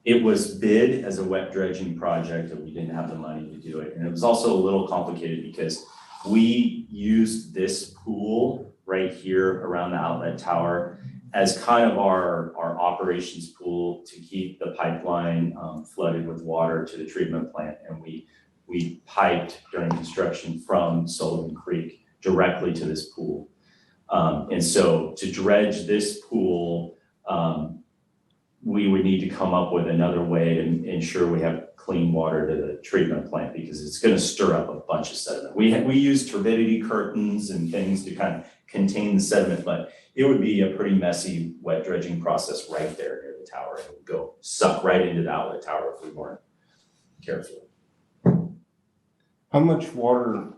it was bid as a wet dredging project, and we didn't have the money to do it. And it was also a little complicated because we used this pool right here around the outlet tower as kind of our operations pool to keep the pipeline flooded with water to the treatment plant. And we piped during construction from Sullivan Creek directly to this pool. And so to dredge this pool, we would need to come up with another way to ensure we have clean water to the treatment plant, because it's gonna stir up a bunch of sediment. We used turbidity curtains and things to kind of contain the sediment, but it would be a pretty messy wet dredging process right there near the tower. It would go suck right into the outlet tower if we weren't careful. How much water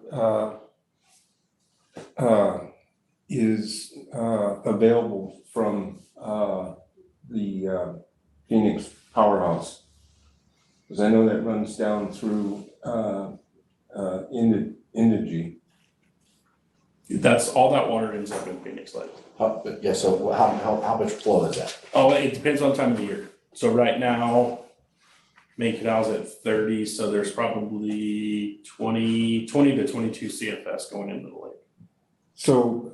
is available from the Phoenix powerhouse? Because I know that runs down through Indigee. That's, all that water ends up in Phoenix Lake. Yeah, so how much flow is that? Oh, it depends on time of the year. So right now, Main Canal's at 30, so there's probably 20 to 22 CFS going into the lake. So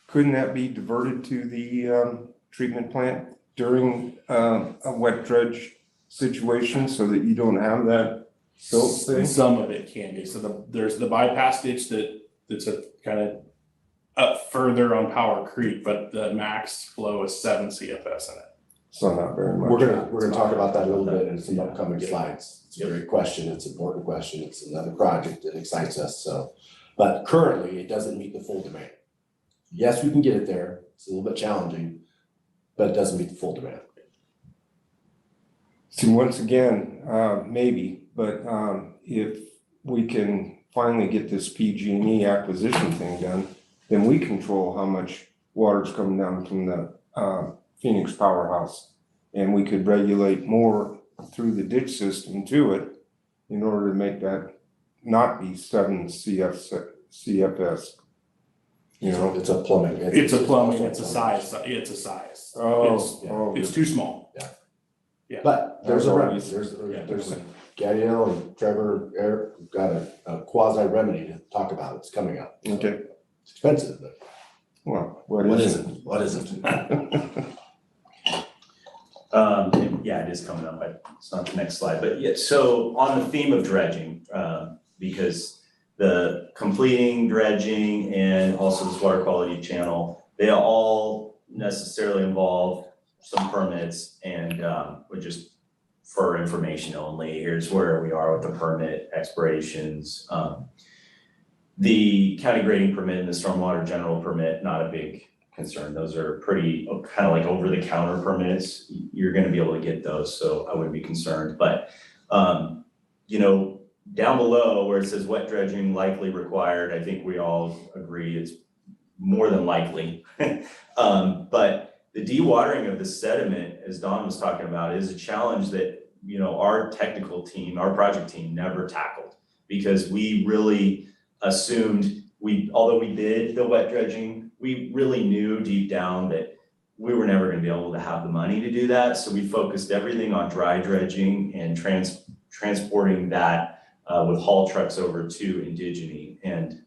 couldn't that be diverted to the treatment plant during a wet dredge situation so that you don't have that silt thing? Some of it can be. So there's the bypass ditch that's a kind of up further on Power Creek, but the max flow is 7 CFS in it. So not very much. We're gonna talk about that a little bit in some upcoming slides. It's a great question, it's an important question, it's another project that excites us, so. But currently, it doesn't meet the full demand. Yes, we can get it there, it's a little bit challenging, but it doesn't meet the full demand. See, once again, maybe, but if we can finally get this PG&E acquisition thing done, then we control how much water's coming down from the Phoenix powerhouse. And we could regulate more through the ditch system to it in order to make that not be 7 CFS. You know? It's a plumbing. It's a plumbing, it's a size. Oh, It's too small. But there's a remedy, There's there's Gadiel and Trevor, Eric, got a quasi remedy to talk about, it's coming up. okay. It's expensive, but Well, what isn't? What isn't? Yeah, it is coming up, but it's not the next slide, but yeah, so on the theme of dredging, because the completing, dredging, and also this water quality channel, they all necessarily involve some permits, and we're just for information only, here's where we are with the permit expirations. The county grading permit and the stormwater general permit, not a big concern. Those are pretty kind of like over the counter permits. You're gonna be able to get those, so I wouldn't be concerned. But you know, down below where it says wet dredging likely required, I think we all agree it's more than likely. But the dewatering of the sediment, as Don was talking about, is a challenge that, our technical team, our project team never tackled. Because we really assumed although we did the wet dredging, we really knew deep down that we were never gonna be able to have the money to do that. So we focused everything on dry dredging and transporting that with haul trucks over to Indigene. And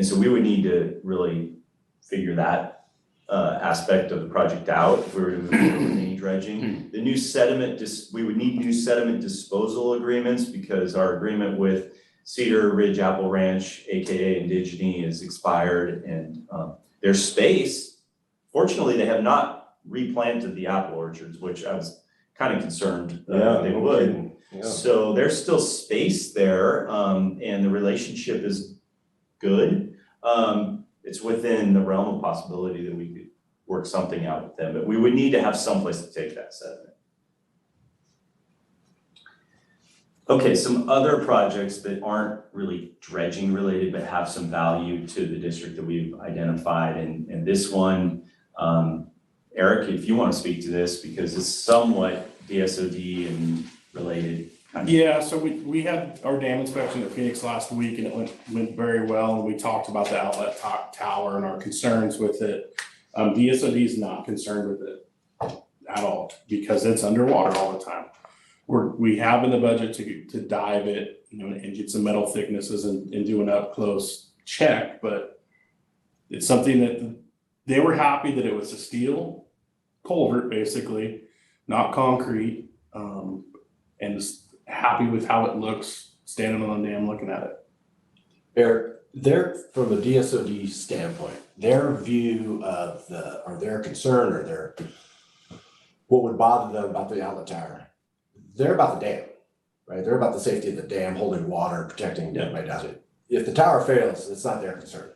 so we would need to really figure that aspect of the project out if we were to move forward with any dredging. The new sediment, we would need new sediment disposal agreements because our agreement with Cedar Ridge Apple Ranch, AKA Indigene, is expired, and their space, fortunately, they have not replanted the apple orchards, which I was kind of concerned they would. Yeah. So there's still space there, and the relationship is good. It's within the realm of possibility that we could work something out with them, but we would need to have someplace to take that sediment. Okay, some other projects that aren't really dredging related, but have some value to the district that we've identified. And this one, Eric, if you want to speak to this, because it's somewhat DSOD and related. Yeah, so we had our dam inspection at Phoenix last week and it went very well. And we talked about the outlet tower and our concerns with it. DSOD is not concerned with it at all because it's underwater all the time. We have in the budget to dive it, and get some metal thicknesses and do an up close check, but it's something that they were happy that it was a steel culvert basically, not concrete, and just happy with how it looks standing on the dam looking at it. Eric, from a DSOD standpoint, their view of or their concern or what would bother them about the outlet tower, they're about the dam, right? They're about the safety of the dam, holding water, protecting everybody down it. If the tower fails, it's not their concern.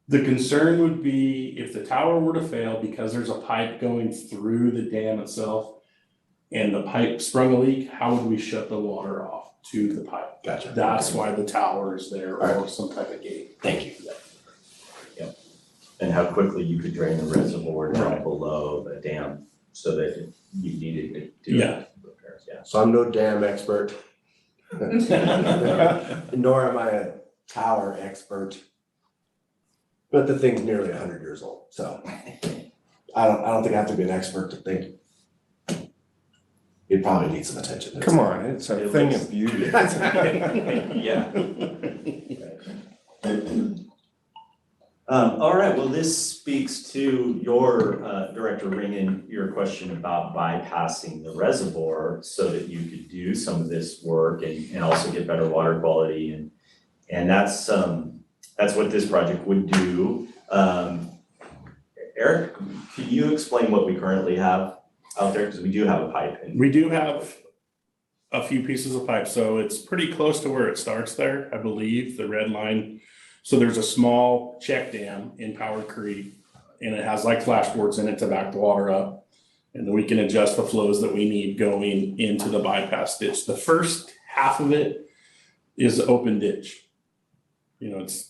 The concern would be if the tower were to fail because there's a pipe going through the dam itself and the pipe sprung a leak, how would we shut the water off to the pipe? Gotcha. That's why the tower is there or some type of gate. Thank you. Yep. And how quickly you could drain the reservoir down Right. below the dam so that you needed to do repairs. Yeah. So I'm no dam expert, nor am I a tower expert. But the thing's nearly 100 years old, so I don't think I have to be an expert to think it probably needs some attention. Come on, it's a thing of beauty. Yeah. All right, well, this speaks to your, Director Ringen, your question about bypassing the reservoir so that you could do some of this work and also get better water quality. And that's what this project would do. Eric, could you explain what we currently have out there? Because we do have a pipe. We do have a few pieces of pipe, so it's pretty close to where it starts there, I believe, the red line. So there's a small check dam in Power Creek, and it has like flashboards in it to back the water up. And then we can adjust the flows that we need going into the bypass ditch. The first half of it is open ditch. It's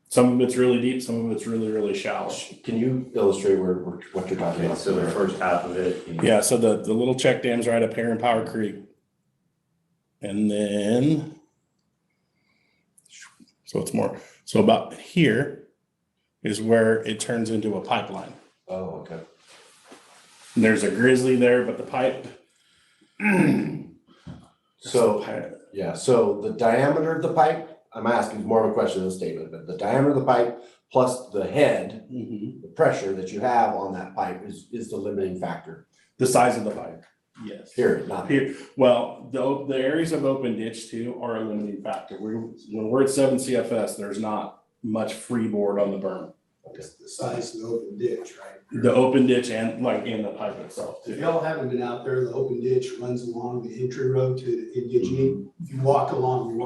some of it's really deep, some of it's really, really shallow. Can you illustrate what you're talking about? So the first half of it. Yeah, so the little check dam's right up here in Power Creek. And then, so about here is where it turns into a pipeline. Oh, okay. And there's a grizzly there, but the pipe. So, yeah, so the diameter of the pipe, I'm asking more of a question than a statement, but the diameter of the pipe plus the head, the pressure that you have on that pipe is the limiting factor. The size of the pipe, yes. Period, not Here, well, the areas of open ditch too are a limiting factor. When we're at 7 CFS, there's not much freeboard on the berm. It's the size of the open ditch, right? The open ditch and in the pipe itself If too. y'all haven't been out there, the open ditch runs along the entry road to the Indigene. If you walk along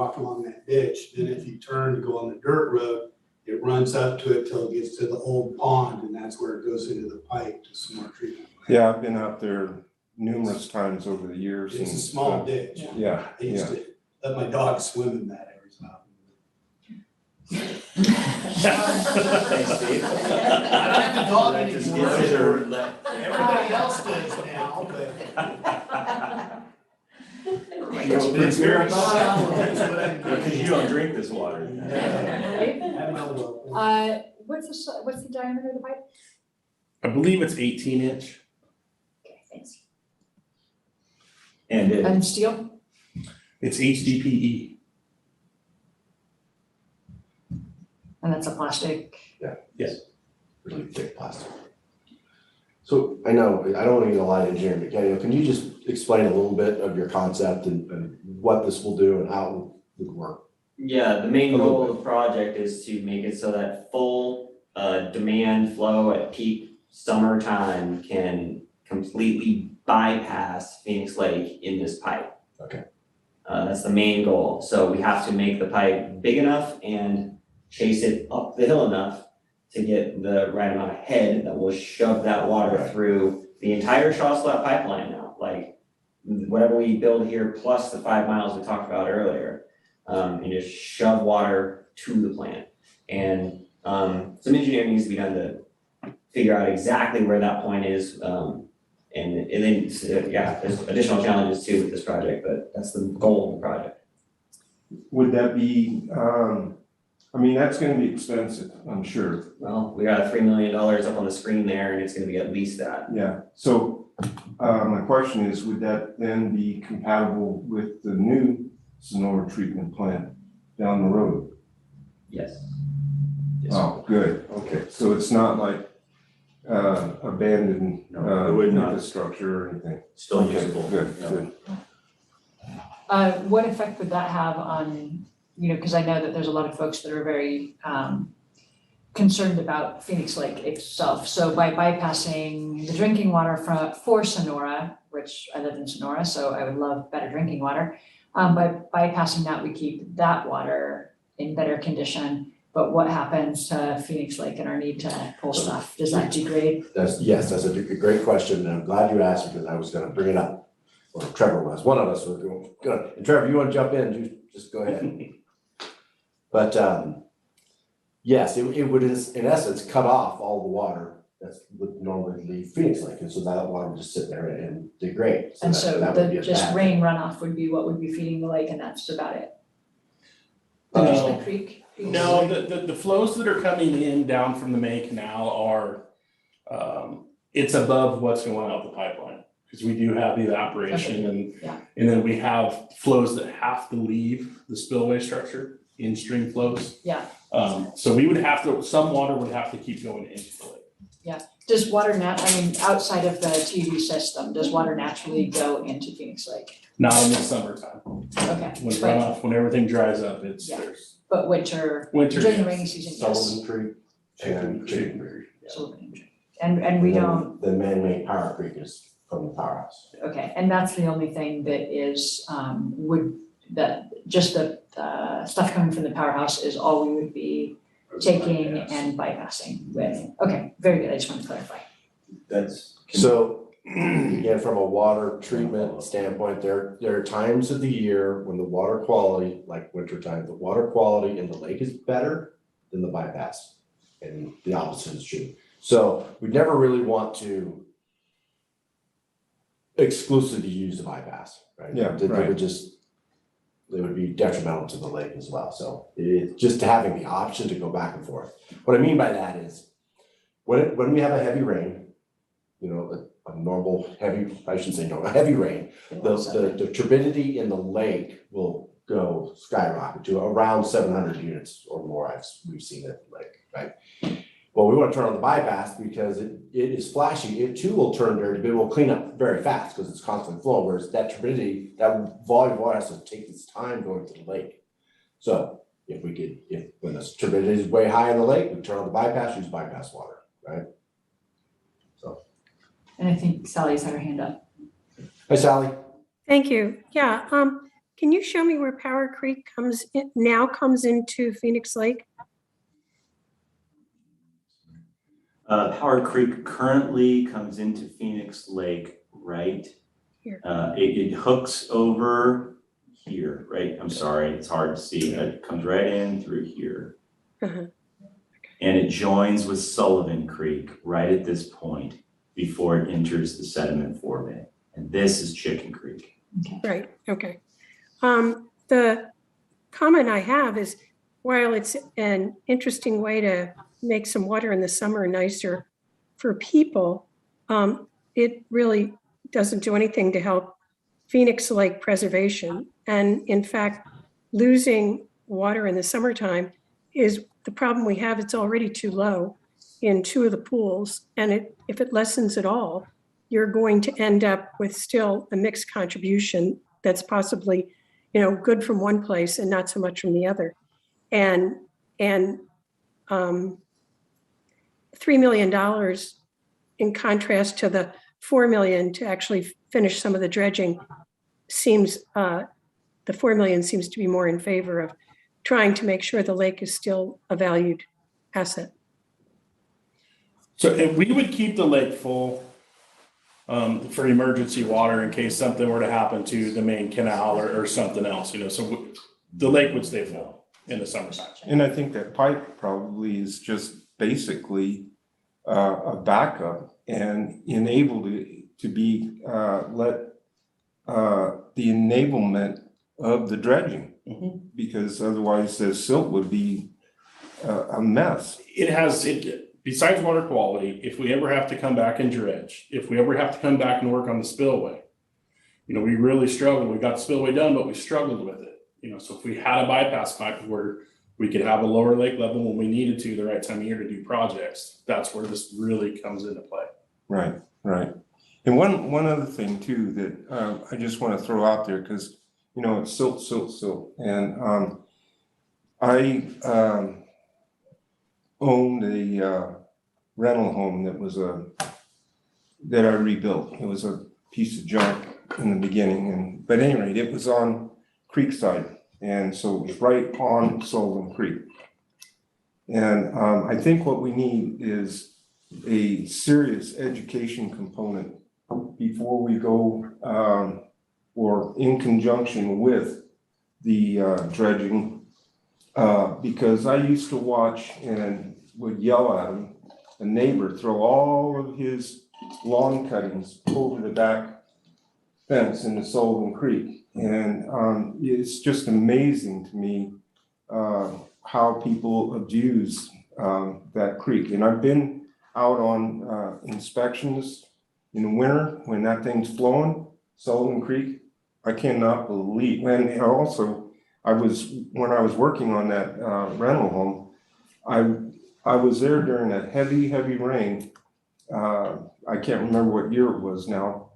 that ditch, then if you turn to go on the dirt road, it runs up to it till it gets to the old pond, and that's where it goes into the pipe to some more treatment. Yeah, I've been out there numerous times over the years. It's a and, small ditch. Yeah, I used to let my dog swim in that every so often. Thanks, Steve. I don't have the dog Let this anymore. get or let- Everybody else does now, but. It's very- That's what I do. Because you don't drink this water. What's the diameter of the pipe? I believe it's 18-inch. Okay, thanks. And it, And steel? It's HDPE. And that's a plastic. Really thick plastic. So I know, I don't want to get a lot of engineering, but Kenny, can you just explain a little bit of your concept and what this will do and how it would work? Yeah, the main goal of the project is to make it so that full demand flow at peak summertime can completely bypass Phoenix Lake in this pipe. Okay. That's the main goal. So we have to make the pipe big enough and chase it up the hill enough to get the right amount of head that will shove that water Right. through the entire Shawsflat pipeline now. Like whatever we build here plus the 5 miles we talked about earlier. And just shove water to the plant. And some engineering needs to be done to figure out exactly where that point is. And then, yeah, there's additional challenges too with this project, but that's the goal of the project. would that be, I mean, that's gonna be expensive, I'm sure. Well, we got $3 million up on the screen there and it's gonna be at least that. Yeah, so, my question is, would that then be compatible with the new Sonora treatment plant down the road? Yes. Oh, good, okay, so it's not like, abandoned, No, it would not. infrastructure or anything? still Okay, usable. Good, Yeah. good. What effect would that have on, because I know that there's a lot of folks that are very concerned about Phoenix Lake itself. So by bypassing the drinking water for Sonora, which I live in Sonora, so I would love better drinking water. By bypassing that, we keep that water in better condition. But what happens to Phoenix Lake and our need to pull stuff? Does that degrade? That's a great question, and I'm glad you asked because I was gonna bring it up. Or Trevor was, one of us was good. And Trevor, you wanna jump in, you just go ahead. But yes, it would in essence cut off all the water that would normally leave Phoenix Lake, and so that water would just sit there and degrade. And that- so that would be the a just bad rain thing. runoff would be what would be feeding the lake and that's about it? Uh, Just the creek? No, the flows that are coming in down from the main canal are, it's above what's going out the pipeline. Because we do have the evaporation and, Yeah. and then we have flows that have to leave the spillway structure, in-stream flows. Yeah. So we would have to, some water would have to keep going into the lake. Does water outside of the TV system, does water naturally go into Phoenix Lake? Not in the summertime, Okay, when but, runoff, when everything dries up, it's, Yeah. there's but winter, winter. during the yes. rainy season, yes. Sullivan Creek and Chicken Creek. Sullivan. And we don't, The man-made Power Creek is from the powerhouse. okay, and that's the only thing that is, just the stuff coming from the powerhouse is all we would be taking and bypassing with, okay, very good, I just want to clarify. That's. So, again, from a water treatment standpoint, there are times of the year when the water quality, like winter time, the water quality in the lake is better than the bypass. And the opposite is true. So we never really want to exclusively use the bypass, right? Yeah, They right. they would be detrimental to the lake as well. So it's just having the option to go back and forth. What I mean by that is when we have a heavy rain, a normal heavy, I shouldn't say normal, heavy rain, the turbidity in the lake will go skyrocket to around 700 units or more. We've seen it right? Well, we want to turn on the bypass because it is flashy. It too will turn dirty, but it will clean up very fast because it's constantly flowing. Whereas that turbidity, that volume of water has to take its time going to the lake. So when the turbidity is way high in the lake, we turn on the bypass, use bypass water, right? And I think Sally's had her hand up. Hi, Sally. Thank you. Yeah, can you show me where Power Creek comes into Phoenix Lake? Howard Creek currently comes into Phoenix Lake right Here. It hooks over here, right? I'm sorry, it's hard to see. It comes right in through here. Uh-huh. And it joins with Sullivan Creek right at this point before it enters the sediment forebay. And this is Chicken Creek. Right, okay. The comment I have is, while it's an interesting way to make some water in the summer nicer for people, it really doesn't do anything to help Phoenix Lake preservation. And in fact, losing water in the summertime is the problem we have. It's already too low in 2 of the pools. And if it lessens at all, you're going to end up with still a mixed contribution that's possibly, good from one place and not so much from the other. And $3 million in contrast to the $4 million to actually finish some of the dredging seems, the $4 million seems to be more in favor of trying to make sure the lake is still a valued asset. So if we would keep the lake full for emergency water in case something were to happen to the main canal or something else, so the lake would stay full in the summertime. And I think that pipe probably is just basically a backup and enabled to be the enablement of the dredging. Because otherwise the silt would be a mess. Besides water quality, if we ever have to come back and dredge, if we ever have to come back and work on the spillway, we really struggled. We got the spillway done, but we struggled with it. So if we had a bypass pipe where we could have a lower lake level when we needed to the right time of year to do projects, that's where this really comes into play. Right. And one other thing too that I just want to throw out there, because it's silt. And I owned a rental home that I rebuilt. It was a piece of junk in the beginning, but at any rate, it was on Creekside, and so it was right on Sullivan Creek. And I think what we need is a serious education component before we go, or in conjunction with the dredging, because I used to watch and would yell at him, a neighbor throw all of his lawn cuttings over the back fence into Sullivan Creek. And it's just amazing to me how people abuse that creek. And I've been out on inspections in the winter when that thing's flowing, Sullivan Creek. I cannot believe, and also when I was working on that rental home, I was there during a heavy rain. I can't remember what year it was now.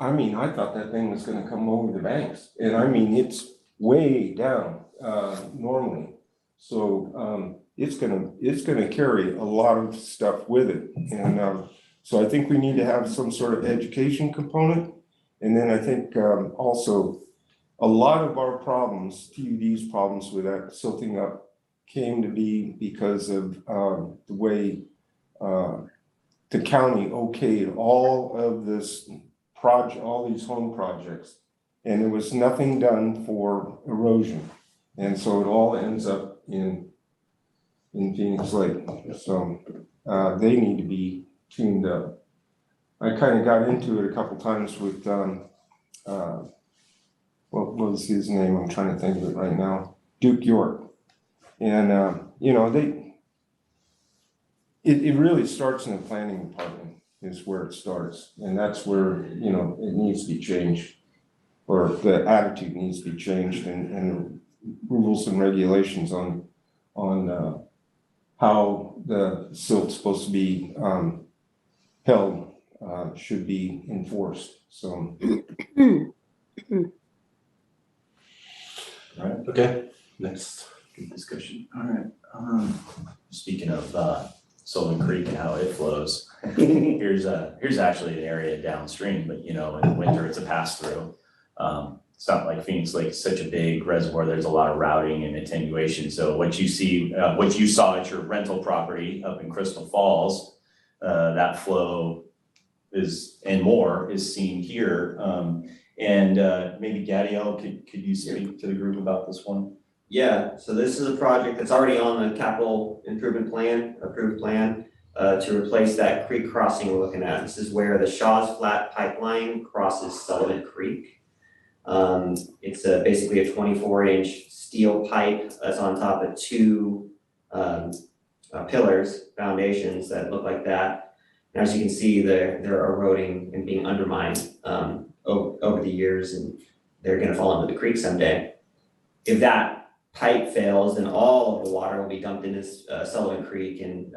And I thought that thing was gonna come over the banks. And it's way down normally. So it's gonna carry a lot of stuff with it. And so I think we need to have some sort of education component. And then I think also a lot of our problems, TUD's problems with that silting up, came to be because of the way the county okayed all of this project, all these home projects, and there was nothing done for erosion. And so it all ends up in Phoenix Lake. So they need to be tuned up. I kind of got into it a couple times with what was his name? I'm trying to think of it right now. Duke York. And it really starts in the planning department is where it starts. And that's where, it needs to be changed, or the attitude needs to be changed, and rules and regulations on how the silt's supposed to be held should be enforced. So. All right, okay, next good discussion. All right, speaking of Sullivan Creek and how it flows, here's actually an area downstream, but in the winter it's a pass through. It's not like Phoenix Lake is such a big reservoir. There's a lot of routing and attenuation. So what you saw at your rental property up in Crystal Falls, that flow is, and more, is seen here. Maybe Gadiel, could you speak to the group about this one? Yeah, so this is a project that's already on the capital improvement plan, approved plan, to replace that creek crossing we're looking at. This is where the Shaw's Flat pipeline crosses Sullivan Creek. It's basically a 24-inch steel pipe that's on top of two pillars, foundations that look like that. And as you can see, they're eroding and being undermined over the years, and they're gonna fall into the creek someday. If that pipe fails, then all of the water will be dumped into Sullivan Creek, and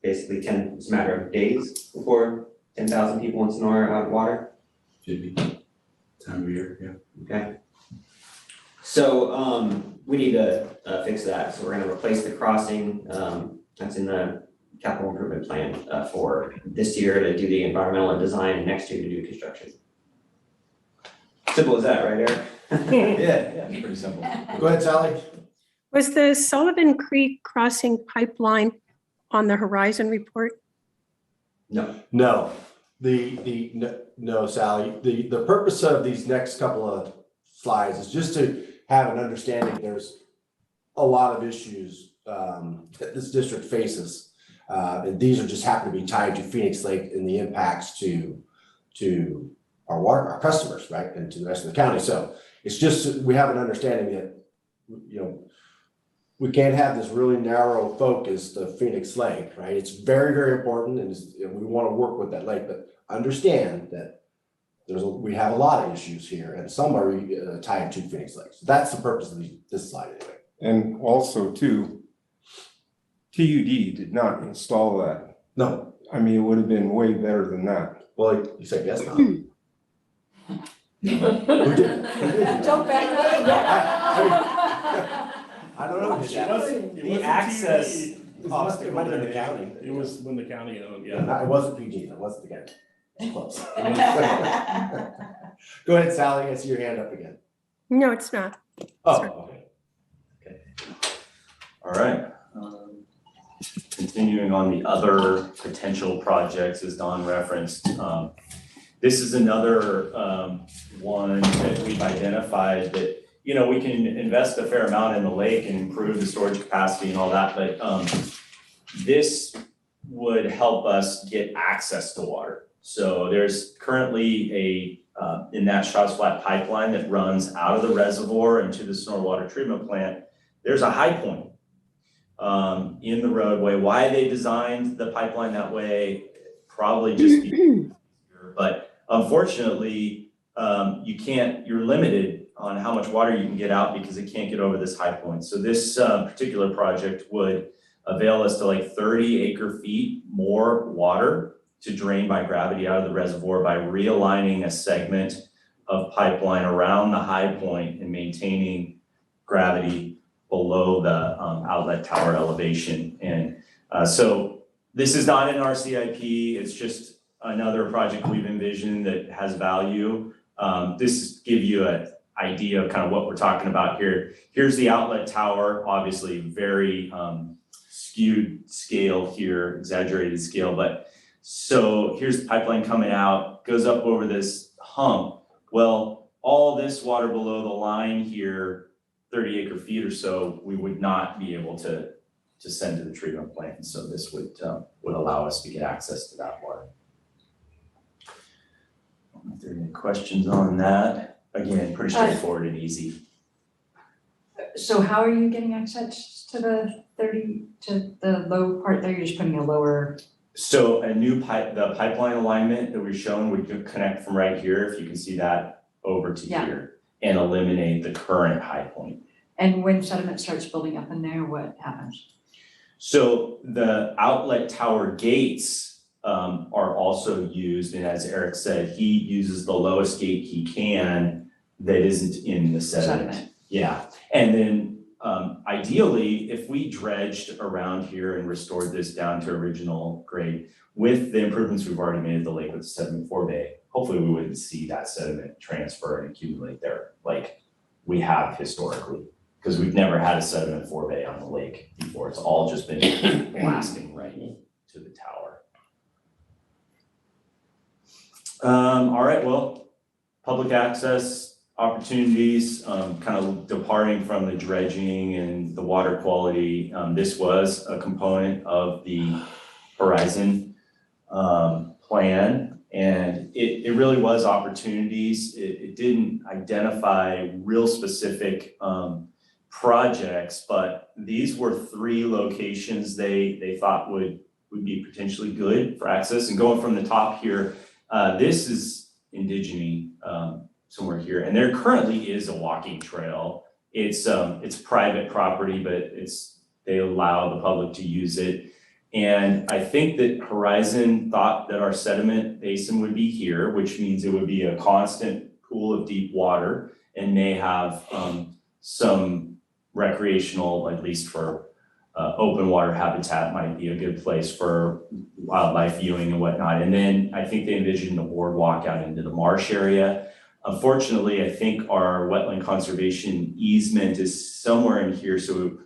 basically it's a matter of days before 10,000 people in Sonora are out of water. Should be time of year, yeah. Okay. So we need to fix that. So we're gonna replace the crossing that's in the capital improvement plan for this year to do the environmental and design, and next year to do construction. Simple as that, right, Eric? Yeah, it's pretty simple. Go ahead, Sally. Was the Sullivan Creek crossing pipeline on the Horizon report? No. No, no, Sally, the purpose of these next couple of slides is just to have an understanding there's a lot of issues that this district faces. And these are just happen to be tied to Phoenix Lake and the impacts to our customers, right, and to the rest of the county. So it's just, we have an understanding that, you know, we can't have this really narrow focus to Phoenix Lake, right? It's very, very important, and we want to work with that lake, but understand that we have a lot of issues here, and some are tied to Phoenix Lake. So that's the purpose of this slide anyway. And also too, TUD did not install that. No, I mean, it would have been way better than that. well, you said yes, now. Who did? Don't back I don't know. It wasn't The access TUD. cost, it might have been the county. It was when the county owned, Yeah, yeah. it wasn't PG, it wasn't the county. Close. Go ahead, Sally, I see your hand up again. No, it's not. Oh, okay. All right. Continuing on the other potential projects, as Don referenced, this is another one that we've identified that, you know, we can invest a fair amount in the lake and improve the storage capacity and all that, but this would help us get access to water. So there's currently in that Shaw's Flat pipeline that runs out of the reservoir into the Sonora Water Treatment Plant, there's a high point in the roadway. Why they designed the pipeline that way, probably just because, but unfortunately, you're limited on how much water you can get out because it can't get over this high point. So this particular project would avail us to like 30 acre feet more water to drain by gravity out of the reservoir by realigning a segment of pipeline around the high point and maintaining gravity below the outlet tower elevation. And so this is not in our CIP, it's just another project we've envisioned that has value. This gives you an idea of kind of what we're talking about here. Here's the outlet tower, obviously very skewed scale here, exaggerated scale, but so here's the pipeline coming out, goes up over this hump. Well, all this water below the line here, 30 acre feet or so, we would not be able to send to the treatment plant. So this would allow us to get access to that water. I don't know if there are any questions on that. Again, pretty straightforward and easy. So how are you getting access to the low part there? You're just putting a lower. So a new the pipeline alignment that we're showing would connect from right here, if you can see that, over to here and eliminate the current high point. And when sediment starts building up in there, what happens? So the outlet tower gates are also used, and as Eric said, he uses the lowest gate he can that isn't in the sediment. Yeah, and then ideally, if we dredged around here and restored this down to original grade with the improvements we've already made at the lake with the sediment forebay, hopefully we wouldn't see that sediment transfer and accumulate there like we have historically, because we've never had a sediment forebay on the lake before. It's all just been blasting right to the tower. All right, well, public access opportunities, kind of departing from the dredging and the water quality. This was a component of the Horizon plan, and it really was opportunities. It didn't identify real specific projects, but these were 3 locations they thought would be potentially good for access. And going from the top here, this is Indigene, somewhere here, and there currently is a walking trail. It's private property, but they allow the public to use it. And I think that Horizon thought that our sediment basin would be here, which means it would be a constant pool of deep water and may have some recreational, at least for open water habitat, might be a good place for wildlife viewing and whatnot. And then I think they envisioned the boardwalk out into the marsh area. Unfortunately, I think our wetland conservation easement is somewhere in here, so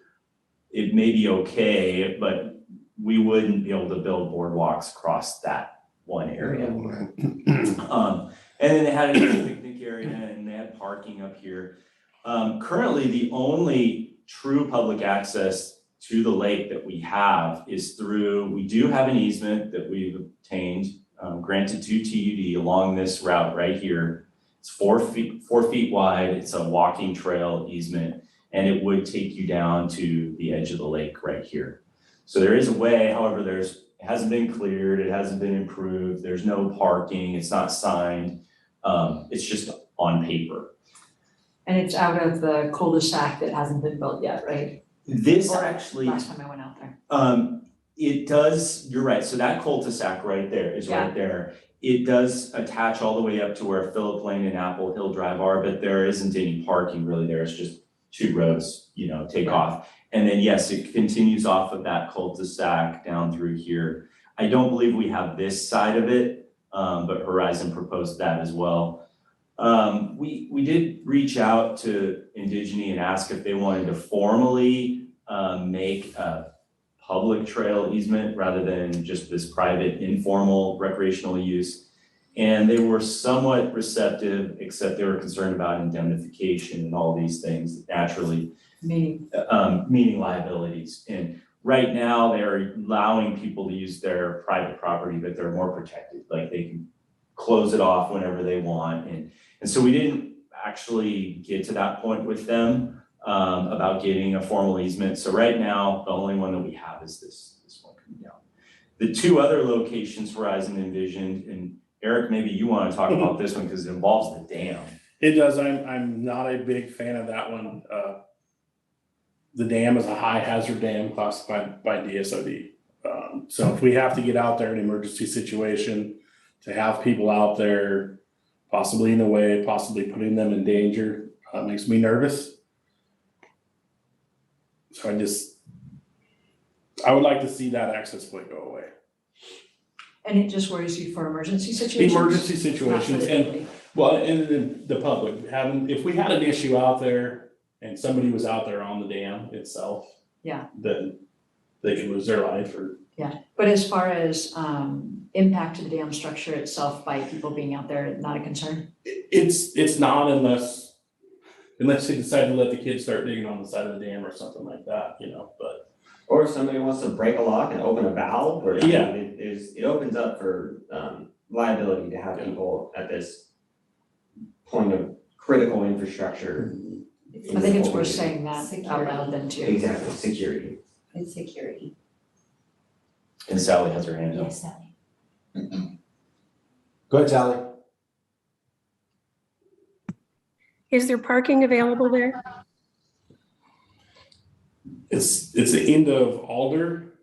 it may be okay, but we wouldn't be able to build boardwalks across that one area. And then they had a picnic area and they had parking up here. Currently, the only true public access to the lake that we have is through, we do have an easement that we've obtained, granted to TUD along this route right here. It's 4 feet wide, it's a walking trail easement, and it would take you down to the edge of the lake right here. So there is a way, however, it hasn't been cleared, it hasn't been improved, there's no parking, it's not signed, it's just on paper. And it's out of the cul-de-sac that hasn't been built yet, right? This Or actually, last time I went out there. it does, you're right, so that cul-de-sac right there is right there. It does attach all the way up to where Phillip Lane and Apple Hill Drive are, but there isn't any parking really there, it's just 2 roads, take off. And then yes, it continues off of that cul-de-sac down through here. I don't believe we have this side of it, but Horizon proposed that as well. We did reach out to Indigene and ask if they wanted to formally make a public trail easement rather than just this private informal recreational use. And they were somewhat receptive, except they were concerned about indemnification and all these things naturally. Meaning liabilities. And right now they're allowing people to use their private property, but they're more protected. Like they can close it off whenever they want. And so we didn't actually get to that point with them about getting a formal easement. So right now, the only one that we have is this one coming down. The 2 other locations Horizon envisioned, and Eric, maybe you want to talk about this one because it involves the dam. It does. I'm not a big fan of that one. The dam is a high hazard dam classified by DSOD. So if we have to get out there in an emergency situation, to have people out there possibly in the way, possibly putting them in danger, makes me nervous. So I would like to see that access point go away. And it just worries you for emergency situations? Emergency situations and the public, if we had an issue out there and somebody was out there on the dam itself. Yeah. Then they can lose their life or. Yeah, but as far as impact to the dam structure itself by people being out there, not a concern? It's not unless they decide to let the kids start digging on the side of the dam or something like that, but. Or if somebody wants to break a lock and open a valve, or it opens up for liability to have people at this point of critical infrastructure. I think it's worth saying that out loud then too. Exactly, security. It's security. And Sally has her hand up. Yes, Sally. Go ahead, Sally. Is there parking available there? It's the end of Alder.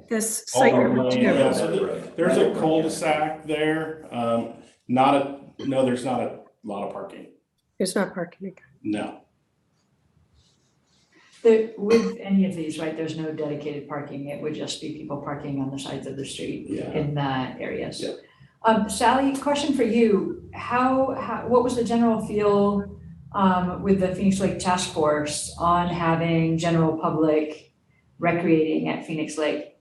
This site number 2? Yeah, so there's a cul-de-sac there. There's not a lot of parking. There's not parking. No. With any of these, right, there's no dedicated parking, it would just be people parking on the sides of the street in that areas. Yeah. Sally, question for you, what was the general feel with the Phoenix Lake Task Force on having general public recreating at Phoenix Lake?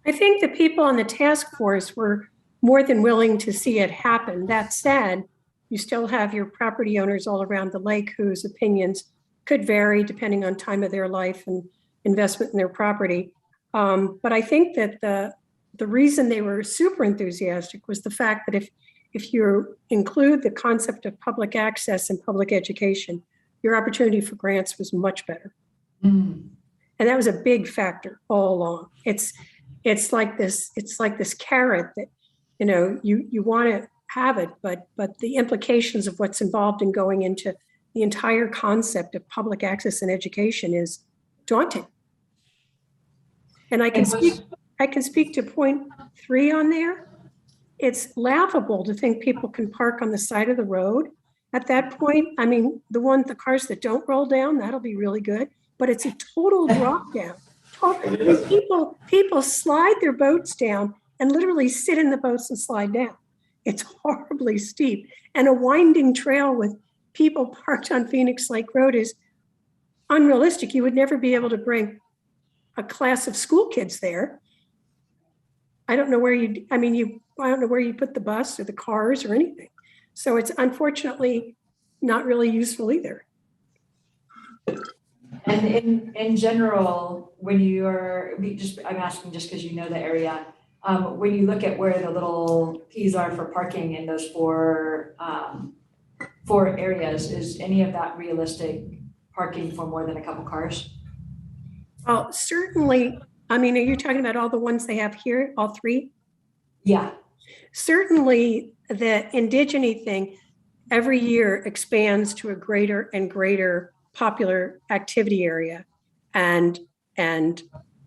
I think the people on the task force were more than willing to see it happen. That said, you still have your property owners all around the lake whose opinions could vary depending on time of their life and investment in their property. But I think that the reason they were super enthusiastic was the fact that if you include the concept of public access and public education, your opportunity for grants was much better. And that was a big factor all along. It's like this carrot that, you know, you want to have it, but the implications of what's involved in going into the entire concept of public access and education is daunting. And I can speak to point 3 on there. It's laughable to think people can park on the side of the road. At that point, I mean, the cars that don't roll down, that'll be really good, but it's a total drop down. People slide their boats down and literally sit in the boats and slide down. It's horribly steep, and a winding trail with people parked on Phoenix Lake Road is unrealistic. You would never be able to bring a class of school kids there. I don't know where I don't know where you put the bus or the cars or anything. So it's unfortunately not really useful either. And in general, when I'm asking just because you know the area, when you look at where the little P's are for parking in those four areas, is any of that realistic parking for more than a couple cars? Well, certainly, I mean, are you talking about all the ones they have here, all 3? Yeah. Certainly the Indigeny thing every year expands to a greater and greater popular activity area. And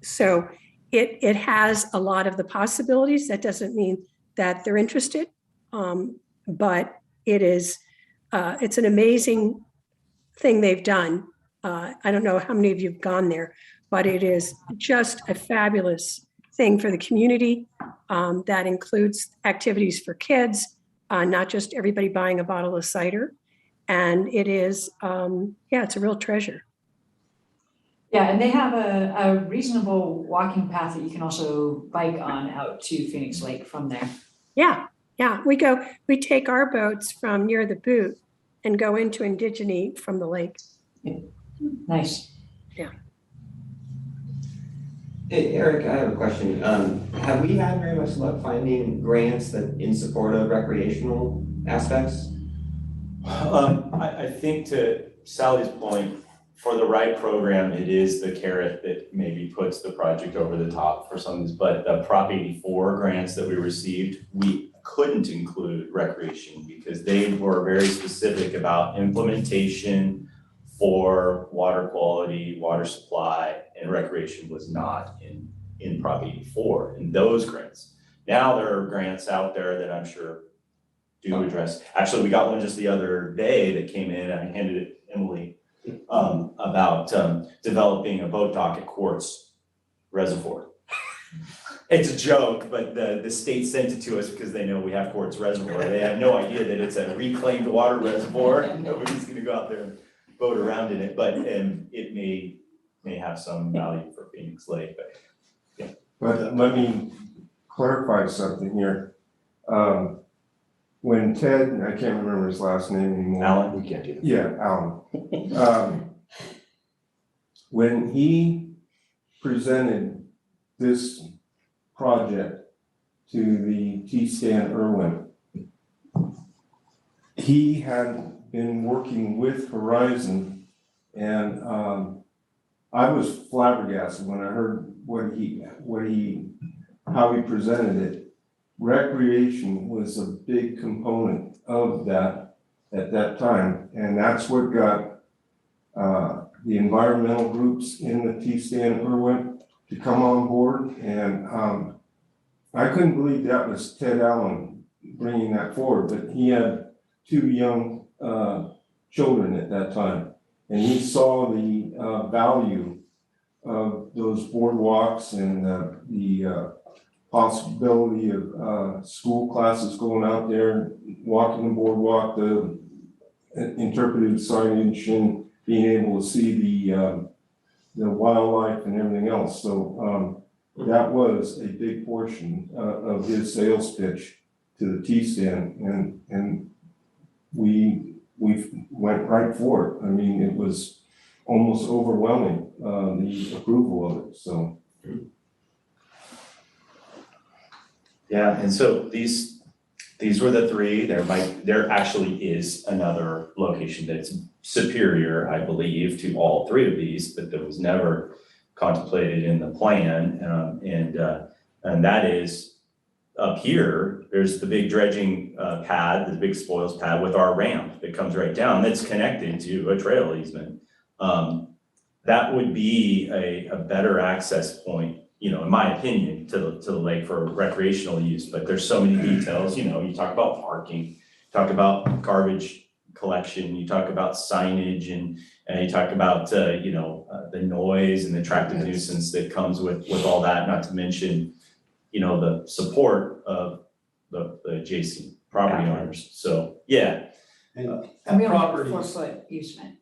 so it has a lot of the possibilities. That doesn't mean that they're interested, but it's an amazing thing they've done. I don't know how many of you have gone there, but it is just a fabulous thing for the community. That includes activities for kids, not just everybody buying a bottle of cider. And it is, it's a real treasure. Yeah, and they have a reasonable walking path that you can also bike on out to Phoenix Lake from there. Yeah. We take our boats from near the boot and go into Indigeny from the lake. Nice. Yeah. Hey, Eric, I have a question. Have we had very much luck finding grants that in support of recreational aspects? I think to Sally's point, for the right program, it is the carrot that maybe puts the project over the top for some of these, but the Prop 84 grants that we received, we couldn't include recreation because they were very specific about implementation for water quality, water supply, and recreation was not in Prop 84 in those grants. Now there are grants out there that I'm sure do address. Actually, we got one just the other day that came in, I handed it to Emily, about developing a boat dock at Quartz Reservoir. It's a joke, but the state sent it to us because they know we have Quartz Reservoir. They have no idea that it's a reclaimed water reservoir. Nobody's gonna go out there and boat around in it, but it may have some value for Phoenix Lake, but yeah. But let me clarify something here. When Ted, I can't remember his last name anymore. Alan? We can't do that. Yeah, Alan. When he presented this project to the T-Stan Irwin, he had been working with Horizon, and I was flabbergasted when I heard how he presented it. Recreation was a big component of that at that time, and that's what got the environmental groups in the T-Stan Irwin to come on board, and I couldn't believe that was Ted Allen bringing that forward, but he had 2 young children at that time, and he saw the value of those boardwalks and the possibility of school classes going out there, walking the boardwalk, the interpretive signage, and being able to see the wildlife and everything else. So that was a big portion of his sales pitch to the T-stand, and we went right for it. I mean, it was almost overwhelming, the approval of it, so. Yeah, and so these were the three. There actually is another location that's superior, I believe, to all three of these, but that was never contemplated in the plan. And that is up here, there's the big dredging pad, the big spoils pad with our ramp that comes right down, that's connected to a trail easement. That would be a better access point, you know, in my opinion, to the lake for recreational use, but there's so many details, you know, you talk about parking, talk about garbage collection, you talk about signage, and you talk about, the noise and the attractive nuisance that comes with all that, not to mention, you know, the support of the adjacent property owners, so, yeah. And And we that only have a property, 4-foot easement.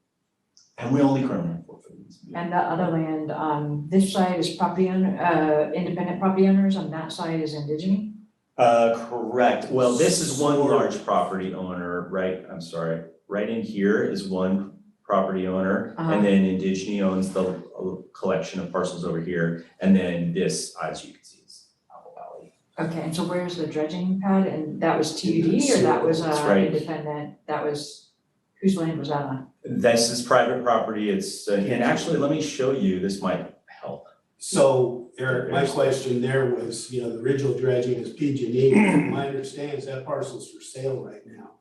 And we only currently have 4 foot. And the other land on this side is property owner, independent property owners, on that side is indigenous? Correct, well, this is one large property owner, right, I'm sorry, right in here is one property owner, and then Indigene owns the collection of parcels over here, and then this, as you can see, is Apple Valley. Okay, and so where's the dredging pad, and that was TUD, or that was That's right. independent, that was, whose land was that on? This is private property, it's, and actually, let me show you, this might help. so Eric, my question there was, you know, the original dredging is PG&E. My understanding is that parcel's for sale right now.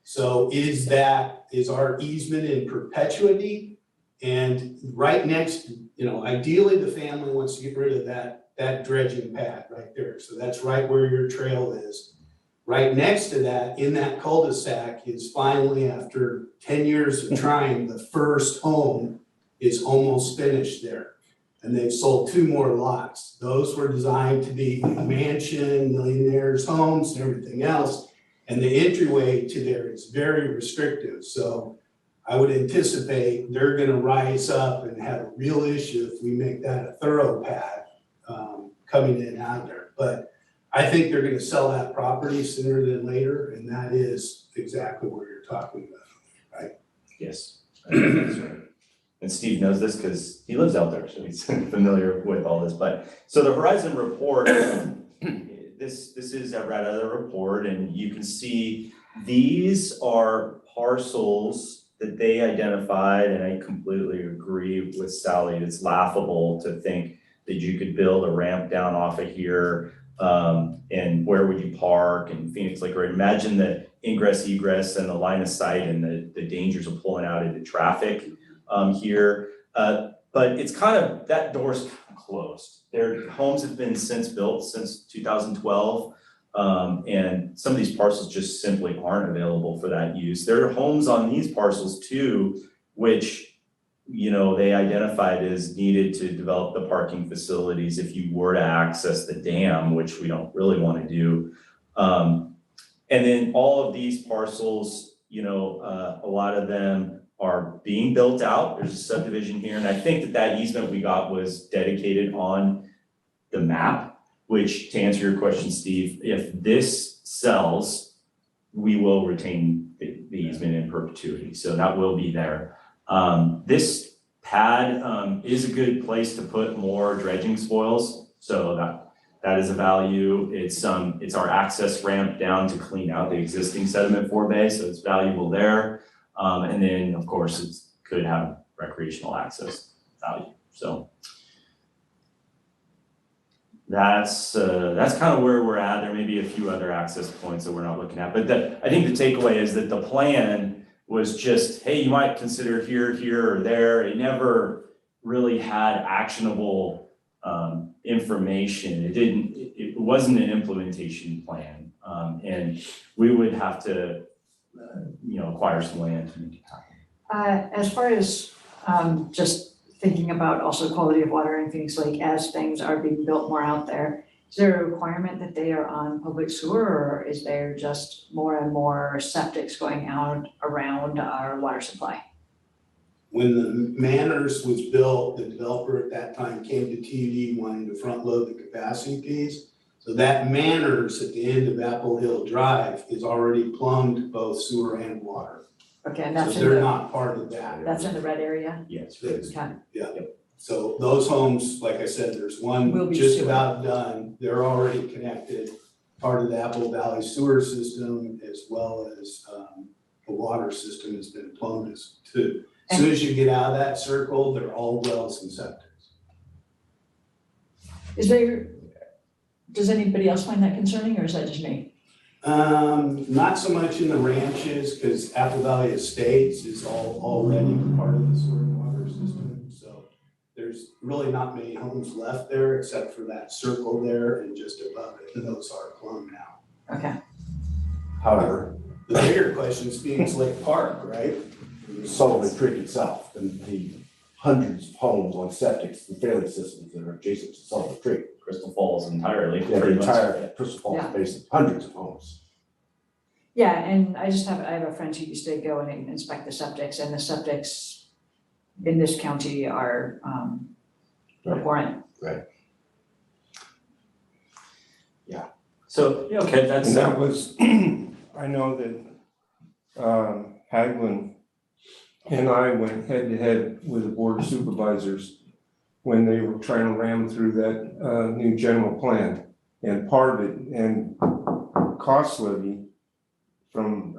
So is our easement in perpetuity? And right next, you know, ideally the family wants to get rid of that dredging pad right there. So that's right where your trail is. Right next to that, in that cul-de-sac, is finally, after 10 years of trying, the first home is almost finished there. And they've sold 2 more lots. Those were designed to be mansion, millionaires' homes, and everything else. And the entryway to there is very restrictive. So I would anticipate they're gonna rise up and have a real issue if we make that a thorough pad coming in and out there. But I think they're gonna sell that property sooner than later, and that is exactly what you're talking about, right? Yes, that's right. And Steve knows this because he lives out there, so he's familiar with all this, but, so the Horizon report, this is a right out of the report, and you can see these are parcels that they identified, and I completely agree with Sally, it's laughable to think that you could build a ramp down off of here, and where would you park, and Phoenix Lake Road, imagine the ingress, egress, and the line of sight, and the dangers of pulling out into traffic, here, but it's kind of, that door's kind of closed. Their homes have been built since 2012, and some of these parcels just simply aren't available for that use. There are homes on these parcels too, which, you know, they identified as needed to develop the parking facilities if you were to access the dam, which we don't really want to do. And then all of these parcels, you know, a lot of them are being built out. There's a subdivision here, and I think that easement we got was dedicated on the map, which, to answer your question, Steve, if this sells, we will retain the easement in perpetuity, so that will be there. This pad is a good place to put more dredging spoils, so that is a value. It's our access ramp down to clean out the existing sediment forebay, so it's valuable there. And then, of course, it could have recreational access value. So that's kind of where we're at. There may be a few other access points that we're not looking at, but I think the takeaway is that the plan was just, hey, you might consider here, here, or there. It never really had actionable information. It wasn't an implementation plan, and we would have to acquire some land to make it happen. As far as just thinking about also quality of water in Phoenix Lake as things are being built more out there, is there a requirement that they are on public sewer, or is there just more and more septics going out around our water supply? When the Manors was built, the developer at that time came to TUD wanting to front load the capacity fees. So that Manners at the end of Apple Hill Drive is already plumbed both sewer and water. Okay, and So that's in they're the, not part of that. that's in the red area? Yes. Okay, So those homes, like I said, there's Will one be just sewer. about done. They're already connected. Part of the Apple Valley sewer system as well as the water system has been plumbed too. As soon as you get out of that circle, they're all wells and septics. does anybody else find that concerning, or is that just me? Not so much in the ranches, because Apple Valley Estates is already part of the sewer and water system, so there's really not many homes left there except for that circle there and just above it, and those are plumbed now. Okay, However, The bigger question is Phoenix Lake Park, right? Sullivan Creek itself, and the hundreds of homes on septics and failing systems that are adjacent to Sullivan Creek. Crystal Falls entirely. Yeah, the pretty much. entire Crystal Falls Yeah. basin, hundreds of homes. yeah, and I have a friend who used to go and inspect the septics, and the septics in this county are Right. abhorrent. So, yeah, okay, that's, And that was, I know that Haglund and I went head to head with the board of supervisors when they were trying to ram through that new general plan. And part of it, and cost levy from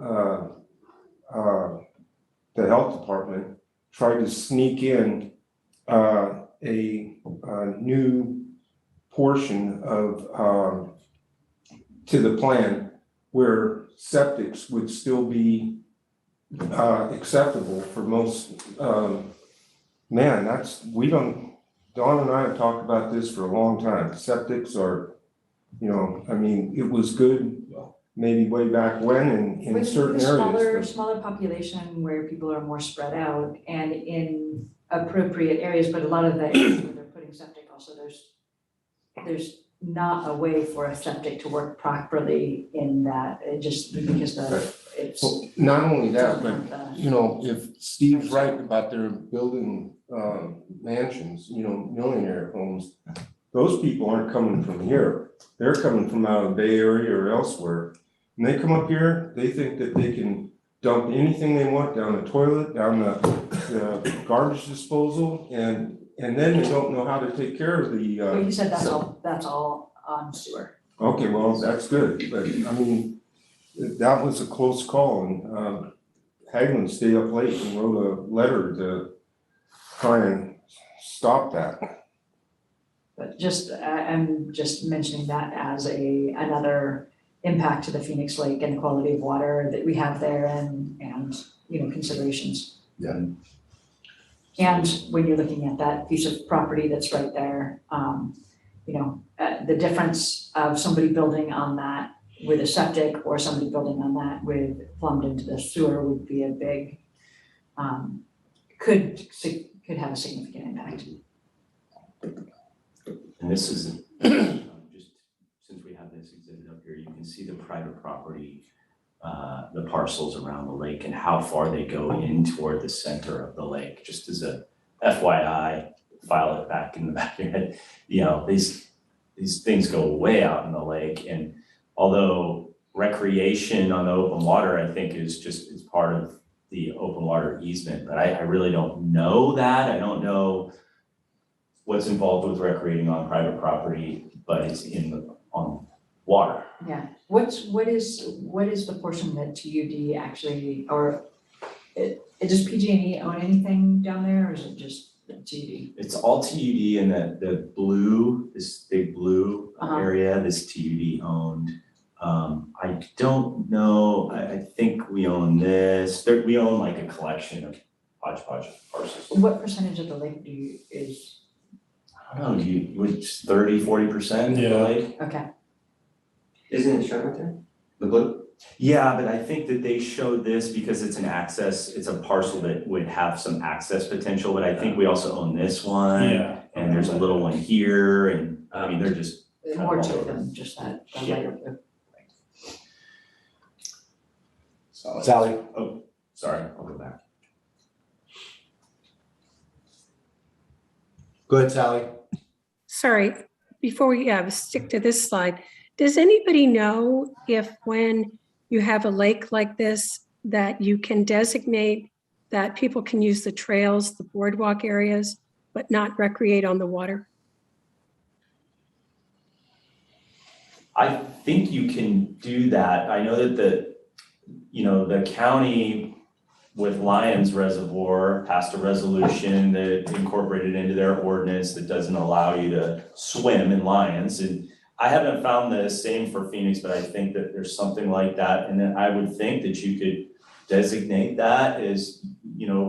the health department tried to sneak in a new portion of to the plan where septics would still be acceptable for most, man, Dawn and I have talked about this for a long time. Septics are, I mean, it was good maybe way back when in With certain smaller, areas. smaller population where people are more spread out and in appropriate areas, but a lot of the areas where they're putting septic also, there's not a way for a septic to work properly in that, it just because it's. Well, not only that, but doesn't have the- if Steve's right about their building mansions, millionaire homes, those people aren't coming from here. They're coming from out of the Bay Area or elsewhere. And they come up here, they think that they can dump anything they want down the toilet, down the garbage disposal, and then they don't know how to take care of the Well, you said that's all on sewer. Okay, well, that's good, but I mean, that was a close call, and Haglund stayed up late and wrote a letter to try and stop that. But I'm just mentioning that as another impact to the Phoenix Lake and the quality of water that we have there and considerations. Yeah. And when you're looking at that piece of property that's right there, the difference of somebody building on that with a septic or somebody building on that with plumbed into the sewer would be a big, could have a significant impact. and this is, just since we have this exhibit up here, you can see the private property, the parcels around the lake and how far they go in toward the center of the lake, just as a FYI, file it back in the back of your head. These things go way out in the lake, and although recreation on the open water, I think is part of the open water easement, but I really don't know that. I don't know what's involved with recreating on private property, but it's on water. Yeah, what is the portion that TUD actually, or does PG&E own anything down there, or is it just TUD? It's all TUD, and the blue, this big blue area, this TUD owned. I don't know, I think we own this, we own like a collection of hodgepodge parcels. What percentage of the lake is, I don't know, would 30-40% of the Yeah. lake? okay, Isn't it shown right there? The blue? Yeah, but I think that they showed this because it's a parcel that would have some access potential, but I think we also own this one. Yeah. And there's a little one here, and I mean, they're just more to it than just that, the Yeah. lighter blue. Sally? Oh, sorry, I'll go back. Go ahead, Sally. Sorry, before we stick to this slide, Does anybody know if when you have a lake like this, that you can designate that people can use the trails, the boardwalk areas, but not recreate on the water? I think you can do that. I know that the county with Lyons Reservoir passed a resolution that incorporated into their ordinance that doesn't allow you to swim in Lyons. And I haven't found the same for Phoenix, but I think that there's something like that. And then I would think that you could designate that as,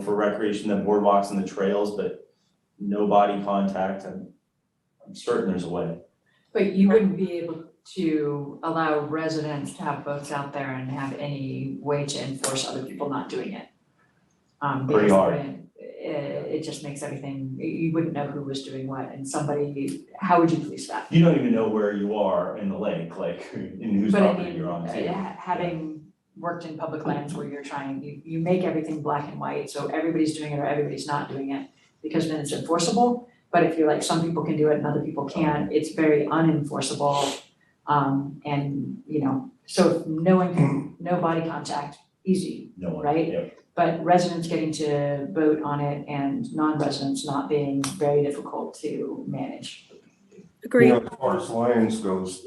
for recreation, the boardwalks and the trails, but no body contact. I'm certain there's a way. But you wouldn't be able to allow residents to have boats out there and have any way to enforce other people not doing it. Pretty Because hard. then it just makes everything, you wouldn't know who was doing what, and how would you police that? You don't even know where you are in the lake, like in whose But I property mean, you're on too. having worked in public lands where you make everything black and white, so everybody's doing it or everybody's not doing it, because then it's enforceable. But if you're like, some people can do it and other people can't, it's very unenforceable. So no body contact, easy, No one, right? yep. But residents getting to vote on it and non-residents not being very difficult to manage. Agreed. As far as Lions goes,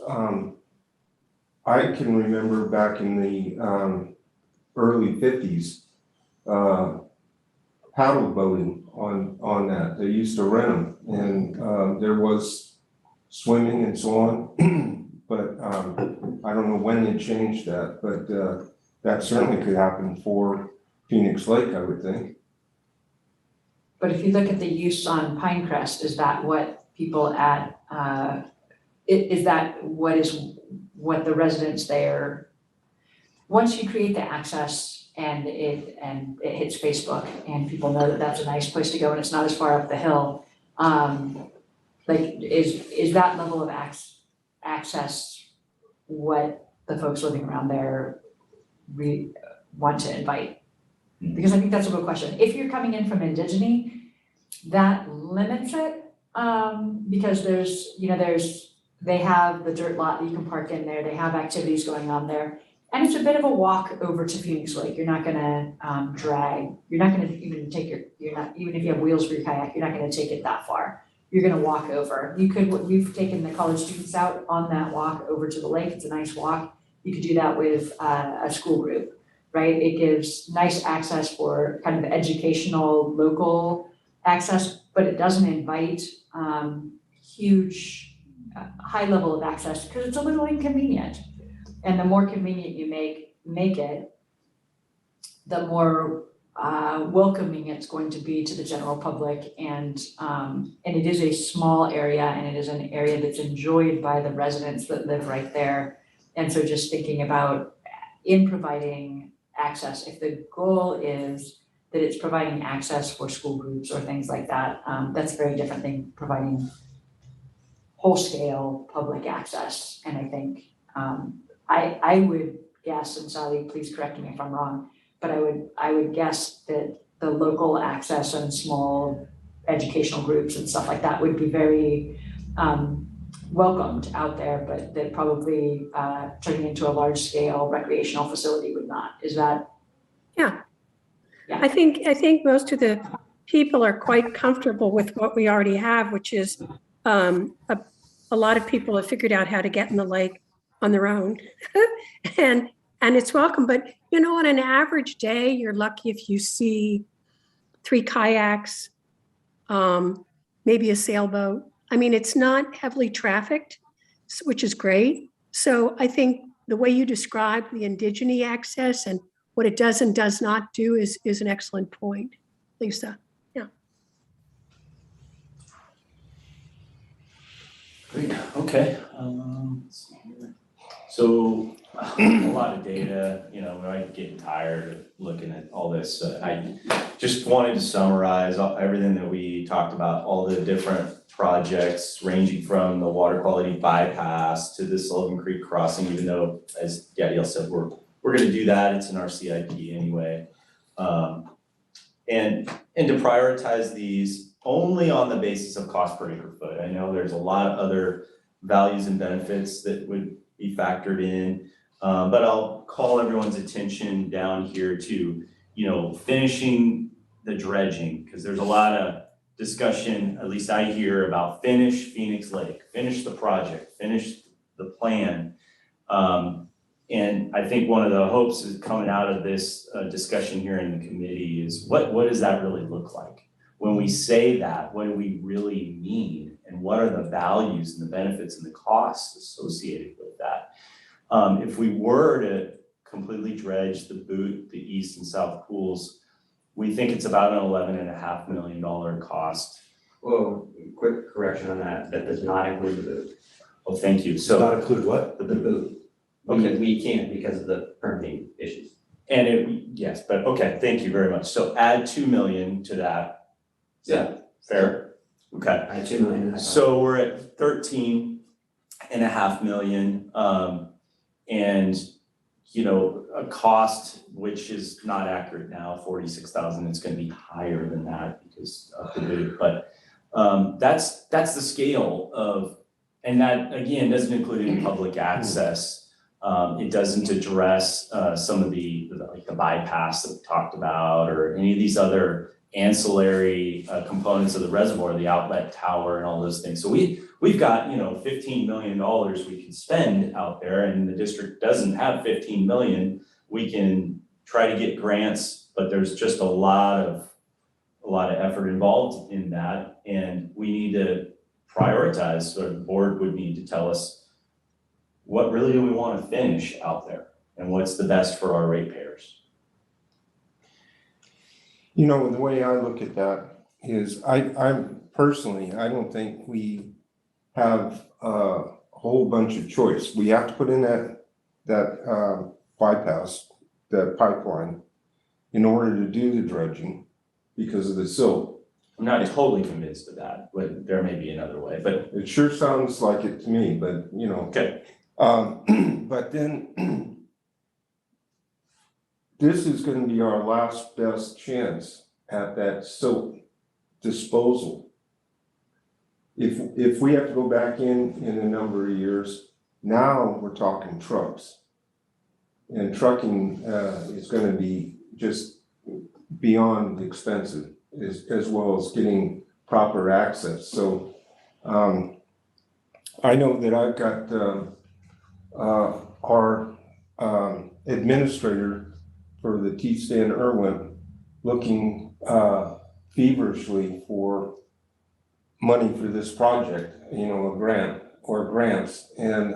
I can remember back in the early 50s, paddle boating on that. They used to rent them, and there was swimming and so on. But I don't know when they changed that, but that certainly could happen for Phoenix Lake, I would think. But if you look at the use on Pinecrest, is that what people is that what the residents there, once you create the access and it hits Facebook and people know that that's a nice place to go and it's not as far up the hill, is that level of access what the folks living around there want to invite? Because I think that's a good question. If you're coming in from Indigene, that limits it, because they have the dirt lot that you can park in there, they have activities going on there. And it's a bit of a walk over to Phoenix Lake. You're not gonna you're not gonna even even if you have wheels for your kayak, you're not gonna take it that far. You're gonna walk over. We've taken the college students out on that walk over to the lake. It's a nice walk. You could do that with a school group, right? It gives nice access for kind of educational, local access, but it doesn't invite huge, high level of access because it's a little inconvenient. And the more convenient you make it, the more welcoming it's going to be to the general public, and it is a small area, and it is an area that's enjoyed by the residents that live right there. And so just thinking about in providing access, if the goal is that it's providing access for school groups or things like that, that's very different than providing whole scale public access. And I think I would guess, and Sally, please correct me if I'm wrong, but I would guess that the local access and small educational groups and stuff like that would be very welcomed out there, but that probably turning into a large scale recreational facility would not. Is that? Yeah. Yeah. I think most of the people are quite comfortable with what we already have, which is a lot of people have figured out how to get in the lake on their own. and it's welcome. But on an average day, you're lucky if you see 3 kayaks, maybe a sailboat. I mean, it's not heavily trafficked, which is great. So I think the way you describe the Indigene access and what it does and does not do is an excellent point, Lisa. Yeah. Great, okay. Let's see here. So a lot of data, I'm getting tired of looking at all this. I just wanted to summarize everything that we talked about, all the different projects ranging from the water quality bypass to the Sullivan Creek crossing, even though, as Danielle said, we're gonna do that, it's in our CIP anyway. And to prioritize these only on the basis of cost per acre foot. I know there's a lot of other values and benefits that would be factored in. But I'll call everyone's attention down here to, finishing the dredging, because there's a lot of discussion, at least I hear, about finish Phoenix Lake, finish the project, finish the plan. And I think one of the hopes is coming out of this discussion here in the committee is what does that really look like? When we say that, what do we really mean? And what are the values and the benefits and the costs associated with that? If we were to completely dredge the boot, the east and south pools, we think it's about an $11.5 million cost. Whoa, quick correction on that does not include the boot. Oh, thank you. Does So not include what? The boot. Okay. We can't because of the permitting issues. And yes, but okay, thank you very much. So add 2 million to that. Is that fair? Okay. I had 2 million. So we're at 13.5 million. And, a cost, which is not accurate now, 46,000, it's gonna be higher than that because of the boot. But that's the scale of, and that again, doesn't include any public access. It doesn't address some of the bypass that we talked about or any of these other ancillary components of the reservoir, the outlet tower and all those things. So we've got, $15 million we can spend out there, and the district doesn't have 15 million. We can try to get grants, but there's just a lot of effort involved in that, and we need to prioritize. So the board would need to tell us what really do we want to finish out there, and what's the best for our ratepayers. The way I look at that is I'm personally, I don't think we have a whole bunch of choice. We have to put in that bypass, that pipeline, in order to do the dredging because of the silt. I'm not totally convinced of that, but there may be another way, but It sure sounds like it to me, but okay. But then this is gonna be our last best chance at that silt disposal. If we have to go back in a number of years, now we're talking trucks. And trucking is gonna be just beyond expensive, as well as getting proper access. So I know that I've got our administrator for the T-Stand Irwin looking feverishly for money for this project, a grant or grants. And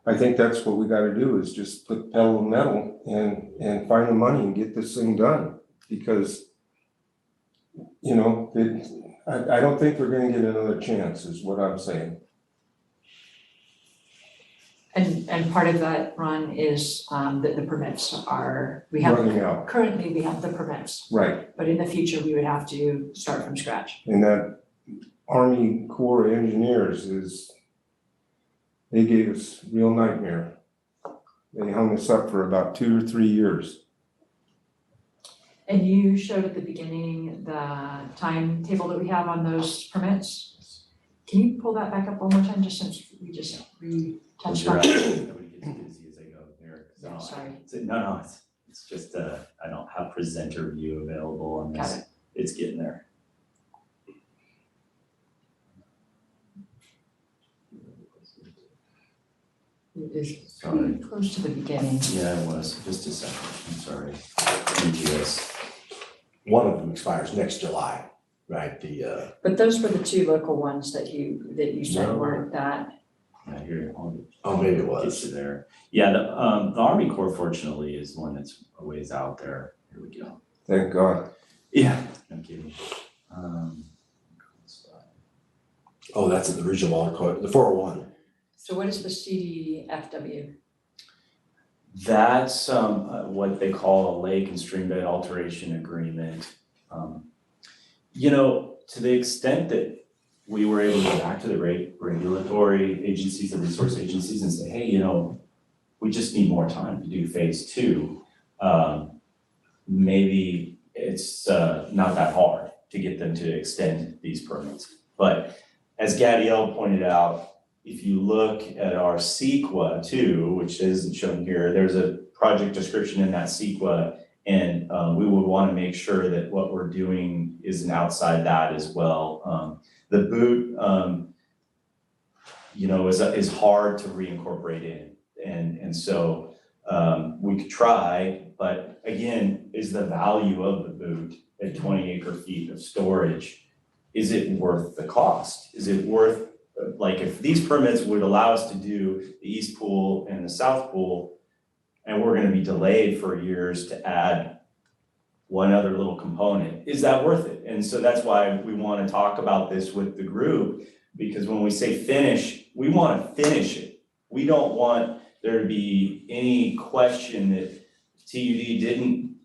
I think that's what we gotta do is just put pedal to metal and find the money and get this thing done. Because, I don't think we're gonna get another chance is what I'm saying. And part of that, Ron, is that the permits are, Running out, currently we have the permits, right. but in the future, we would have to start from scratch. And that Army Corps of Engineers they gave us real nightmare. They hung us up for about 2 or 3 years. And you showed at the beginning the timetable that we have on those permits. Can you pull that back up one more time, just since we just retouched on it? Nobody gets busy as I go there. Yeah, sorry. No, it's just, I don't have presenter view available on this. Got it. It's getting there. It is Sorry. pretty close to the beginning. Yeah, it was, just a second, I'm sorry. Thank you, guys. One of them expires next July, right? But those were the two local ones that you said No. weren't that. Yeah, here, maybe it Get was. you there. Yeah, the Army Corps fortunately is one that's a ways out there. Here we go. Thank God. Yeah, no kidding. Oh, that's at the regional water code, the 401. So what is the CDFW? That's what they call a lake and stream bed alteration agreement. To the extent that we were able to go back to the regulatory agencies, the resource agencies and say, hey, we just need more time to do phase 2. Maybe it's not that hard to get them to extend these permits. But as Gadiel pointed out, if you look at our CEQA too, which isn't shown here, there's a project description in that CEQA. And we would want to make sure that what we're doing isn't outside that as well. The boot, is hard to reincorporate in. And so we could try, but again, is the value of the boot at 20 acre feet of storage, is it worth the cost? Is it worth, like if these permits would allow us to do the east pool and the south pool, and we're gonna be delayed for years to add one other little component, is that worth it? And so that's why we wanna talk about this with the group, because when we say finish, we wanna finish it. We don't want there to be any question that TUD didn't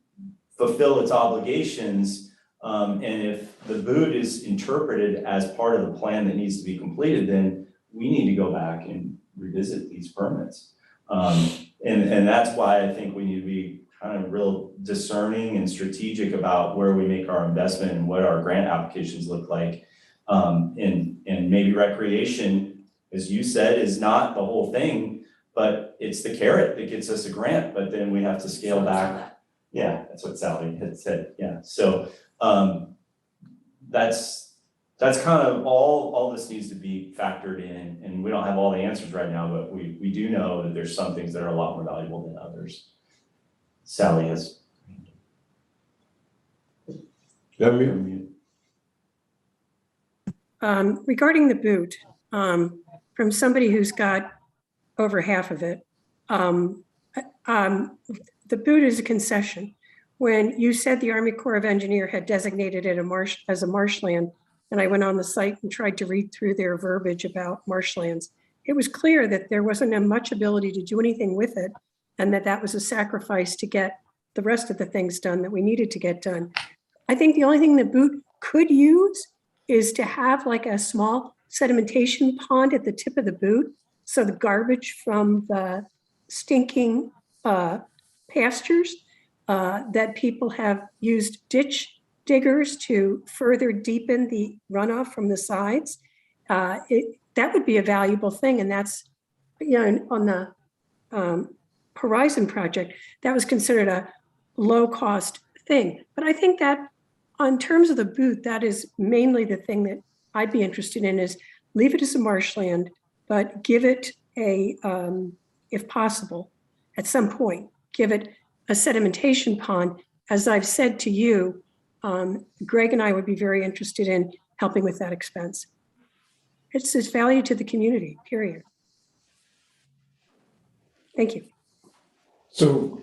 fulfill its obligations. And if the boot is interpreted as part of the plan that needs to be completed, then we need to go back and revisit these permits. And that's why I think we need to be kind of real discerning and strategic about where we make our investment and what our grant applications look like. And maybe recreation, as you said, is not the whole thing, but it's the carrot that gets us a grant, but then we have to scale back. Yeah, that's what Sally had said, yeah. So that's kind of all this needs to be factored in, and we don't have all the answers right now, but we do know that there's some things that are a lot more valuable than others. Sally has. Regarding the boot, from somebody who's got over half of it, the boot is a concession. When you said the Army Corps of Engineer had designated it as a marshland, and I went on the site and tried to read through their verbiage about marshlands, it was clear that there wasn't much ability to do anything with it, and that was a sacrifice to get the rest of the things done that we needed to get done. I think the only thing the boot could use is to have like a small sedimentation pond at the tip of the boot, so the garbage from the stinking pastures that people have used ditch diggers to further deepen the runoff from the sides. That would be a valuable thing, and that's, on the Horizon project, that was considered a low-cost thing. But I think that on terms of the boot, that is mainly the thing that I'd be interested in, is leave it as a marshland, but give it if possible, at some point, give it a sedimentation pond. As I've said to you, Greg and I would be very interested in helping with that expense. It's its value to the community, period. Thank you. So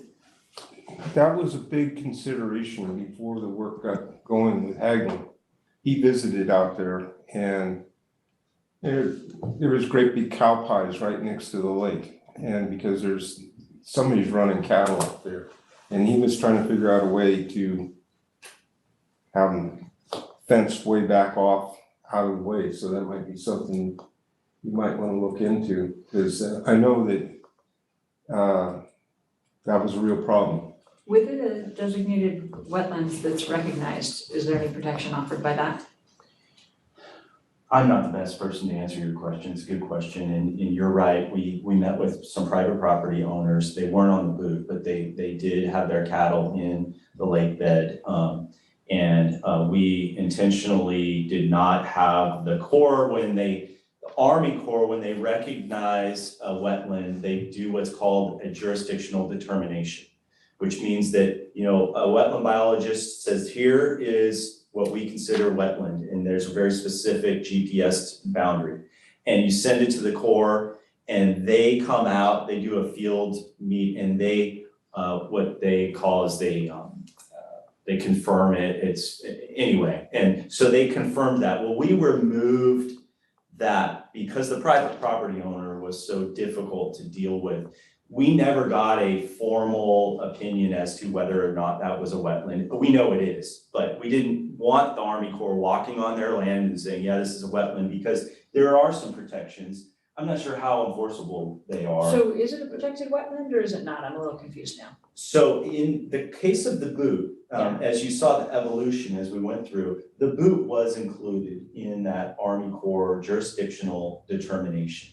that was a big consideration before the work got going with Hagelin. He visited out there, and there was great big cow pies right next to the lake. And because somebody's running cattle up there, and he was trying to figure out a way to have them fenced way back off out of the way. So that might be something you might want to look into, because I know that that was a real problem. With the designated wetlands that's recognized, is there any protection offered by that? I'm not the best person to answer your question. It's a good question, and you're right. We met with some private property owners. They weren't on the boot, but they did have their cattle in the lake bed. And we intentionally did not have the Army Corps, when they recognize a wetland, they do what's called a jurisdictional determination, which means that, a wetland biologist says, here is what we consider wetland, and there's a very specific GPS boundary. And you send it to the Corps, and they come out, they do a field meet, and they, what they call is they confirm it, anyway. And so they confirmed that. Well, we removed that because the private property owner was so difficult to deal with. We never got a formal opinion as to whether or not that was a wetland. We know it is, but we didn't want the Army Corps walking on their land and saying, yeah, this is a wetland, because there are some protections. I'm not sure how enforceable they are. So is it a protected wetland or is it not? I'm a little confused now. So in the case of the boot, as you saw the evolution as we went through, the boot was included in that Army Corps jurisdictional determination.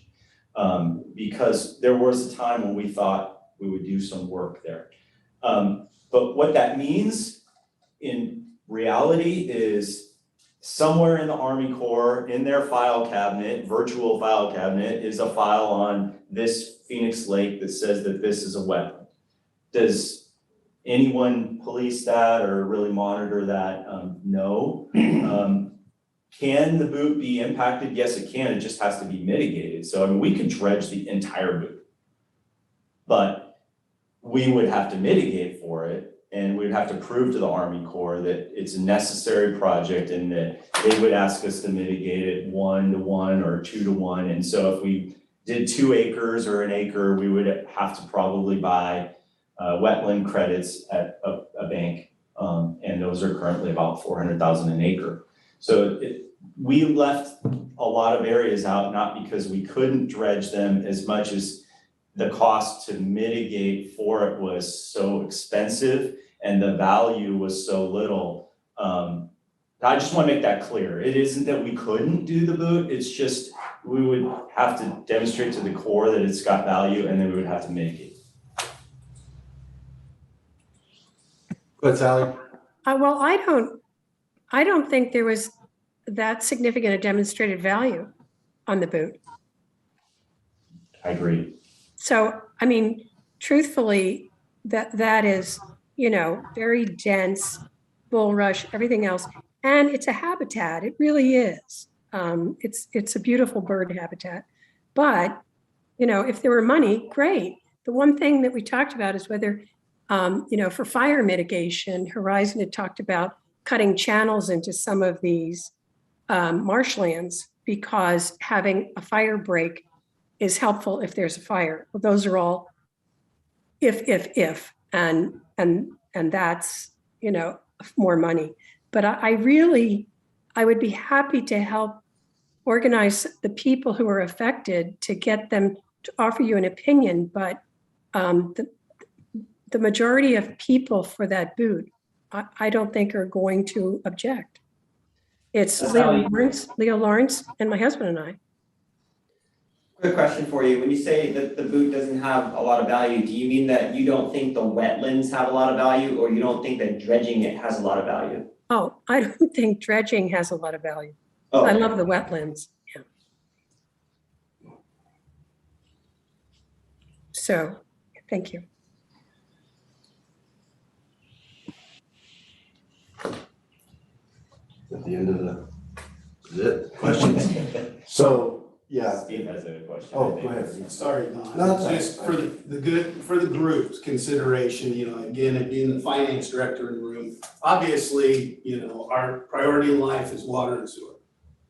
because there was a time when we thought we would do some work there. But what that means in reality is somewhere in the Army Corps, in their file cabinet, virtual file cabinet, is a file on this Phoenix Lake that says that this is a wetland. Does anyone police that or really monitor that? No. Can the boot be impacted? Yes, it can. It just has to be mitigated. So I mean, we could dredge the entire boot, but we would have to mitigate for it, and we'd have to prove to the Army Corps that it's a necessary project and that they would ask us to mitigate it 1 to 1 or 2 to 1. And so if we did 2 acres or an acre, we would have to probably buy wetland credits at a bank, and those are currently about 400,000 an acre. So we left a lot of areas out, not because we couldn't dredge them as much as the cost to mitigate for it was so expensive and the value was so little. I just want to make that clear. It isn't that we couldn't do the boot, it's just we would have to demonstrate to the Corps that it's got value, and then we would have to mitigate. Go ahead, Sally. Well, I don't think there was that significant a demonstrated value on the boot. I agree. So, I mean, truthfully, that is, very dense, bulrush, everything else. And it's a habitat, it really is. It's a beautiful bird habitat. But, if there were money, great. The one thing that we talked about is whether, for fire mitigation, Horizon had talked about cutting channels into some of these marshlands because having a fire break is helpful if there's a fire. Well, those are all if, and that's, more money. But I would be happy to help organize the people who are affected to get them to offer you an opinion. But the majority of people for that boot, I don't think are going to object. It's Leo Lawrence, and my husband and I. Quick question for you. When you say that the boot doesn't have a lot of value, do you mean that you don't think the wetlands have a lot of value, or you don't think that dredging it has a lot of value? Oh, I don't think dredging has a lot of value. Oh, I love the wetlands. Yeah. So, thank you. At the end of the questions. So, yeah. Steve has a question. Oh, go ahead. Sorry, Don. No, that's all right. Just for the group's consideration, again, and being the finance director in the room, obviously, our priority in life is water and sewer.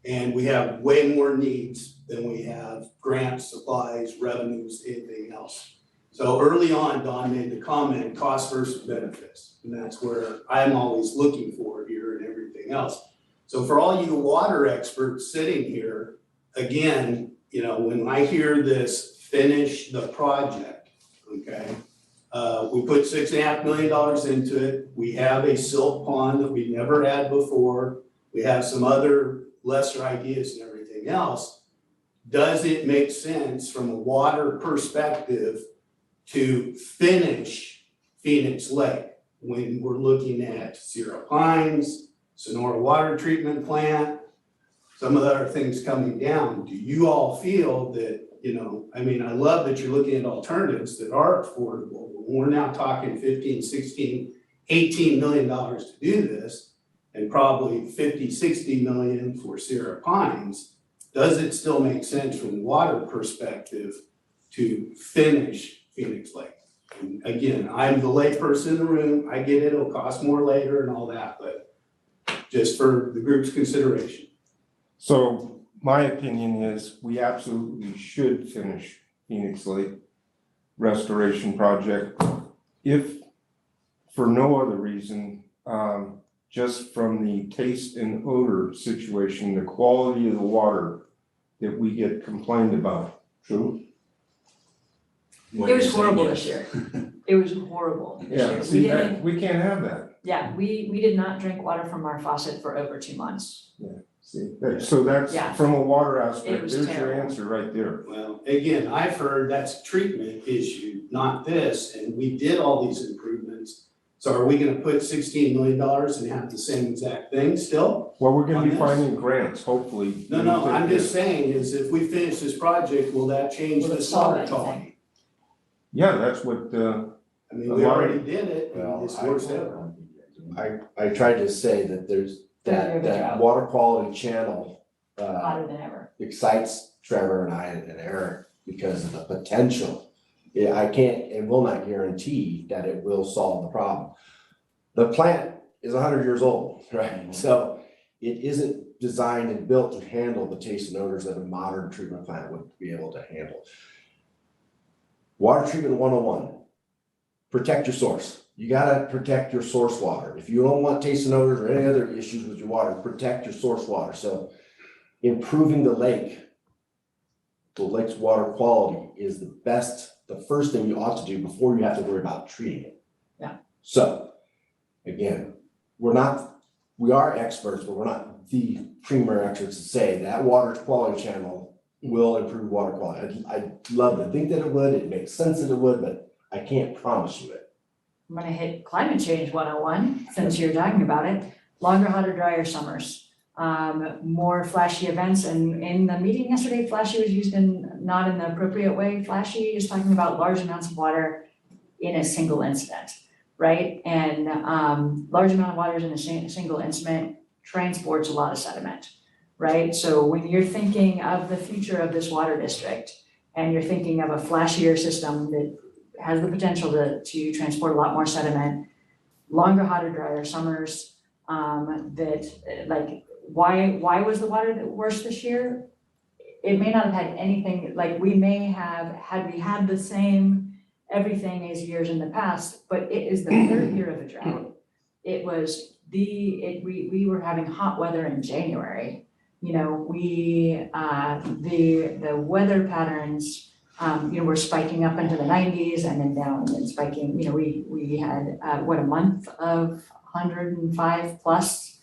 And we have way more needs than we have grants, supplies, revenues, anything else. So early on, Don made the comment, cost versus benefits. And that's where I'm always looking for here and everything else. So for all you water experts sitting here, again, when I hear this, finish the project, okay? We put $6.5 million into it. We have a silt pond that we've never had before. We have some other lesser ideas and everything else. Does it make sense from a water perspective to finish Phoenix Lake when we're looking at Sierra Pines, Sonora Water Treatment Plant, some of the other things coming down? Do you all feel that, I love that you're looking at alternatives that are affordable. We're now talking 15, 16, $18 million to do this, and probably 50, 60 million for Sierra Pines. Does it still make sense from a water perspective to finish Phoenix Lake? And again, I'm the layperson in the room. I get it, it'll cost more later and all that, but just for the group's consideration. So my opinion is we absolutely should finish Phoenix Lake restoration project. If for no other reason, just from the taste and odor situation, the quality of the water that we get complained about. True? It was horrible this year. It was horrible this year. Yeah, see, we can't have that. Yeah, we did not drink water from our faucet for over 2 months. Yeah. See, so that's Yeah. from a water It aspect, was there's your terrible. answer right there. Well, again, I've heard that's a treatment issue, not this, and we did all these improvements. So are we gonna put $16 million and have the same exact thing still? Well, we're gonna On be this? finding grants, hopefully. No, I'm just saying is if we finish this project, will that change Will it the solve water quality? anything? Yeah, that's what, I mean, we already did it, and it's worse ever. I tried to say that there's Third year of a that drought. water quality channel, Hotter than ever. excites Trevor and I and Eric because of the potential. Yeah, I can't and will not guarantee that it will solve the problem. The plant is 100 years old, right? So it isn't designed and built to handle the taste and odors that a modern treatment plant would be able to handle. Water treatment 101, protect your source. You gotta protect your source water. If you don't want taste and odors or any other issues with your water, protect your source water. So improving the lake's water quality is the first thing you ought to do before you have to worry about treating it. Yeah. So, again, we are experts, but we're not the premier experts to say that water quality channel will improve water quality. I'd love to think that it would, it makes sense that it would, but I can't promise you it. I'm gonna hit climate change 101, since you're talking about it. Longer, hotter, drier summers. More flashy events, and in the meeting yesterday, flashy was used not in the appropriate way. Flashy is talking about large amounts of water in a single incident, right? And large amount of water in a single incident transports a lot of sediment, right? So when you're thinking of the future of this water district, and you're thinking of a flashier system that has the potential to transport a lot more sediment, longer, hotter, drier summers, why was the water worse this year? It may not have had anything, like we may have, had we had the same everything as years in the past, but it is the third year of a drought. It was we were having hot weather in January. You know, the weather patterns, were spiking up into the 90s and then down and spiking, we had, a month of 105 plus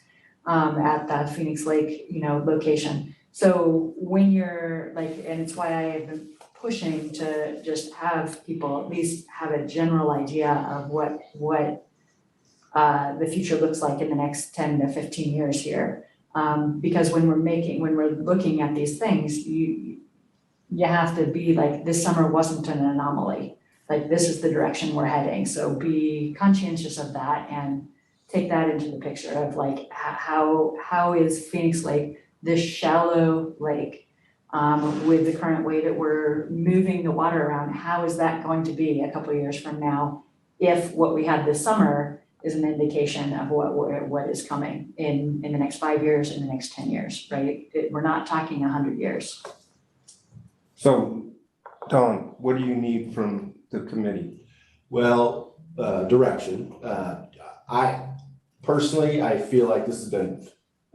at the Phoenix Lake, location. So when you're and it's why I have been pushing to just have people at least have a general idea of what the future looks like in the next 10 to 15 years here. Because when we're looking at these things, you have to be this summer wasn't an anomaly. This is the direction we're heading. So be conscientious of that and take that into the picture of how is Phoenix Lake, this shallow lake, with the current way that we're moving the water around, how is that going to be a couple of years from now if what we had this summer is an indication of what is coming in the next 5 years, in the next 10 years, right? We're not talking 100 years. So, Don, what do you need from the committee? Well, direction. I personally feel like this has been,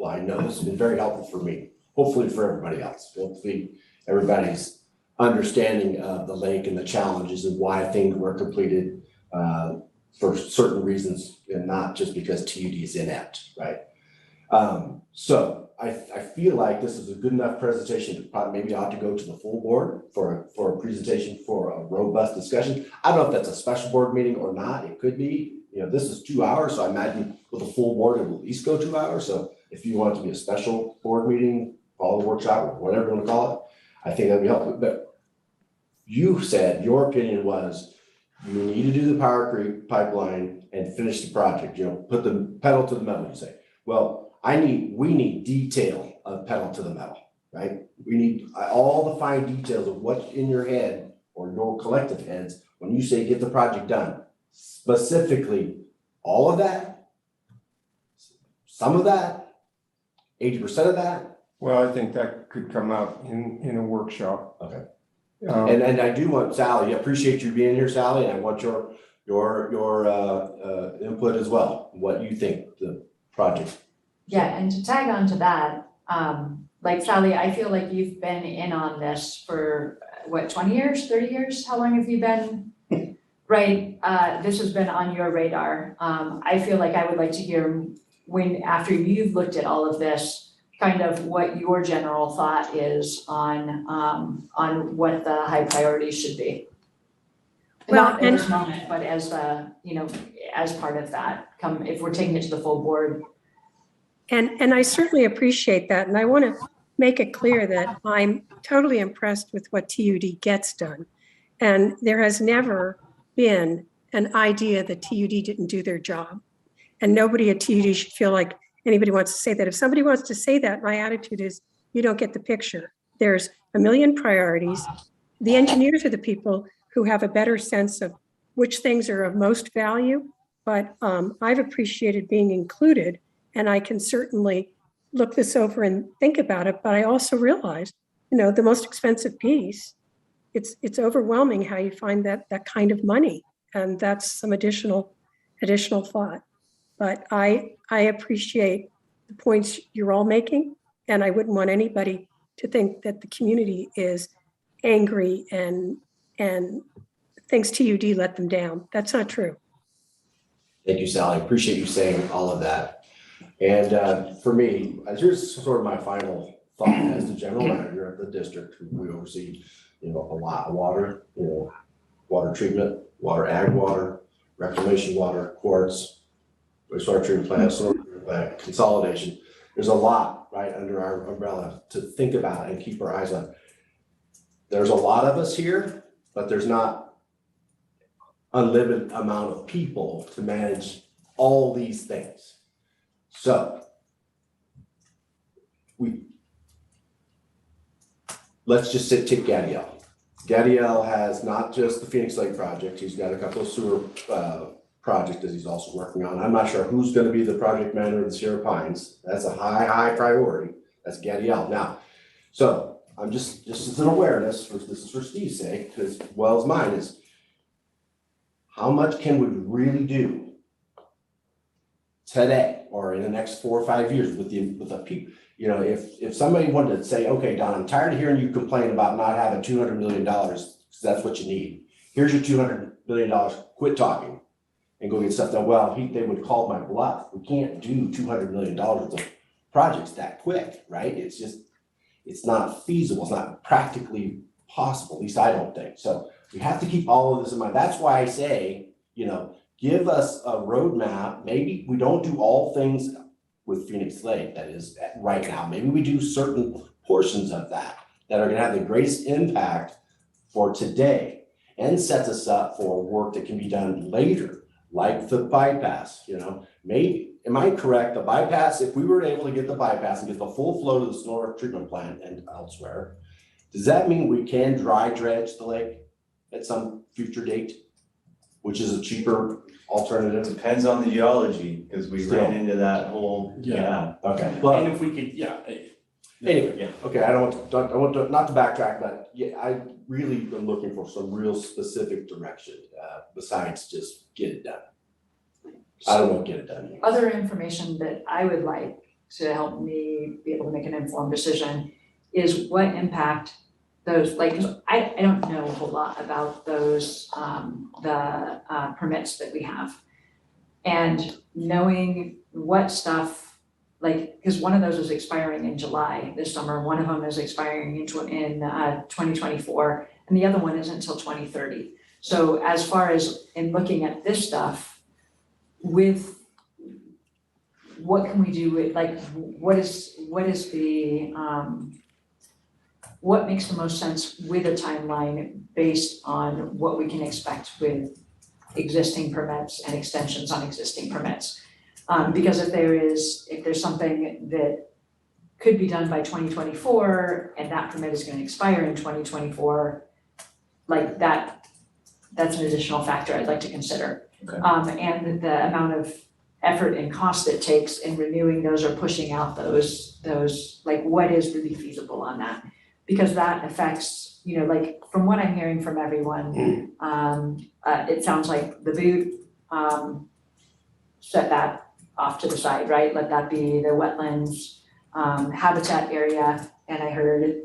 I know this has been very helpful for me, hopefully for everybody else. Hopefully everybody's understanding of the lake and the challenges and why things were completed for certain reasons and not just because TUD is inept, right? So I feel like this is a good enough presentation to probably maybe ought to go to the full board for a presentation for a robust discussion. I don't know if that's a special board meeting or not. It could be, this is 2 hours, so I imagine with a full board, it will at least go 2 hours. So if you want it to be a special board meeting, follow the workshop or whatever you want to call it, I think that'd be helpful. But you said your opinion was you need to do the Power Creek pipeline and finish the project, put the pedal to the metal, you say. Well, we need detail of pedal to the metal, right? We need all the fine details of what's in your head or your collective heads when you say get the project done. Specifically, all of that, some of that, 80% of that. Well, I think that could come out in a workshop. Okay. And I do want Sally, I appreciate you being here, Sally, and I want your input as well, what you think the project. Yeah, and to tag on to that, Sally, I feel like you've been in on this for 20 years, 30 years? How long have you been? Right, this has been on your radar. I feel like I would like to hear after you've looked at all of this, kind of what your general thought is on what the high priorities should be. Well, Not at this moment, but as the, you know, as part of that, if we're taking it to the full board. And I certainly appreciate that. And I want to make it clear that I'm totally impressed with what TUD gets done. And there has never been an idea that TUD didn't do their job. And nobody at TUD should feel like anybody wants to say that. If somebody wants to say that, my attitude is you don't get the picture. There's a million priorities. The engineers are the people who have a better sense of which things are of most value. But I've appreciated being included, and I can certainly look this over and think about it. But I also realize, you know, the most expensive piece, it's overwhelming how you find that kind of money, and that's some additional thought. But I appreciate the points you're all making, and I wouldn't want anybody to think that the community is angry and thinks TUD let them down. That's not true. Thank you, Sally. I appreciate you saying all of that. And for me, here's sort of my final thought as the general manager of the district. We oversee, you know, a lot of water, you know, water treatment, water ag water, reclamation water, quartz, wastewater treatment plant, sewer treatment plant, consolidation. There's a lot right under our umbrella to think about and keep our eyes on. There's a lot of us here, but there's not unlimited amount of people to manage all these things. So let's just take Gadiel. Gadiel has not just the Phoenix Lake project, he's got a couple of sewer projects that he's also working on. I'm not sure who's gonna be the project manager of the Sierra Pines. That's a high priority. That's Gadiel. Now, so I'm just as an awareness, this is for Steve's sake, as well as mine, is how much can we really do today or in the next 4 or 5 years with the people? You know, if somebody wanted to say, okay, Don, I'm tired of hearing you complain about not having $200 million, because that's what you need. Here's your $200 million, quit talking and go get stuff done. Well, they would call my bluff. We can't do $200 million worth of projects that quick, right? It's not feasible. It's not practically possible. At least I don't think. So we have to keep all of this in mind. That's why I say, you know, give us a roadmap. Maybe we don't do all things with Phoenix Lake, that is right now. Maybe we do certain portions of that are going to have the greatest impact for today and sets us up for work that can be done later, like the bypass. You know, maybe, am I correct? The bypass, if we were able to get the bypass and get the full flow to the stormwater treatment plant and elsewhere, does that mean we can dry dredge the lake at some future date, which is a cheaper alternative? Depends on the geology, because we ran into that whole, Yeah. Okay. Well, And if we could, anyway, yeah. okay, I want to not to backtrack, but yeah, I really am looking for some real specific direction, besides just get it done. I don't want to get it done. Other information that I would like to help me be able to make an informed decision is what impact those, like, 'cause I don't know a whole lot about those, the permits that we have. And knowing what stuff, like, because one of those is expiring in July this summer, one of them is expiring in 2024, and the other one isn't until 2030. So as far as in looking at this stuff, with what can we do with, like, what is the, what makes the most sense with a timeline based on what we can expect with existing permits and extensions on existing permits? Because if there's something that could be done by 2024 and that permit is gonna expire in 2024, like that's an additional factor I'd like to consider. Okay. And the amount of effort and cost it takes in renewing those or pushing out those, like, what is really feasible on that? Because that affects, you know, like, from what I'm hearing from everyone, it sounds like the boot, set that off to the side, right? Let that be the wetlands, habitat area. And I heard,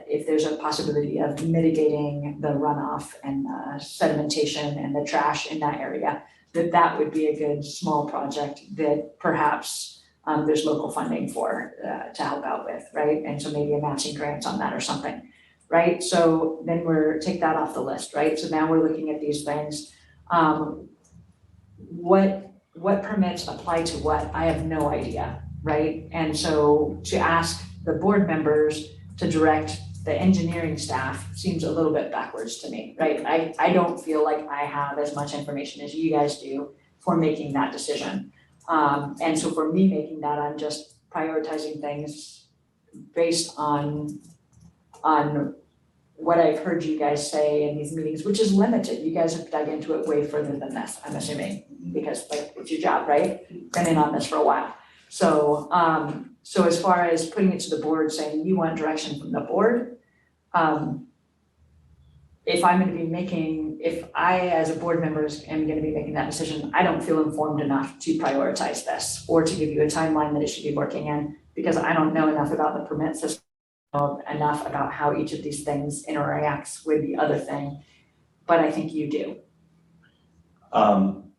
if there's a possibility of mitigating the runoff and sedimentation and the trash in that area, that would be a good small project that perhaps there's local funding for, to help out with, right? And so maybe a matching grant on that or something, right? So then take that off the list, right? So now we're looking at these things. What permits apply to what? I have no idea, right? And so to ask the board members to direct the engineering staff seems a little bit backwards to me, right? I don't feel like I have as much information as you guys do for making that decision. And so for me making that, I'm just prioritizing things based on what I've heard you guys say in these meetings, which is limited. You guys have dug into it way further than this, I'm assuming, because like it's your job, right? Been in on this for a while. So so as far as putting it to the board, saying you want direction from the board, if I as a board member am gonna be making that decision, I don't feel informed enough to prioritize this or to give you a timeline that it should be working in, because I don't know enough about the permit system, enough about how each of these things interacts with the other thing, but I think you do.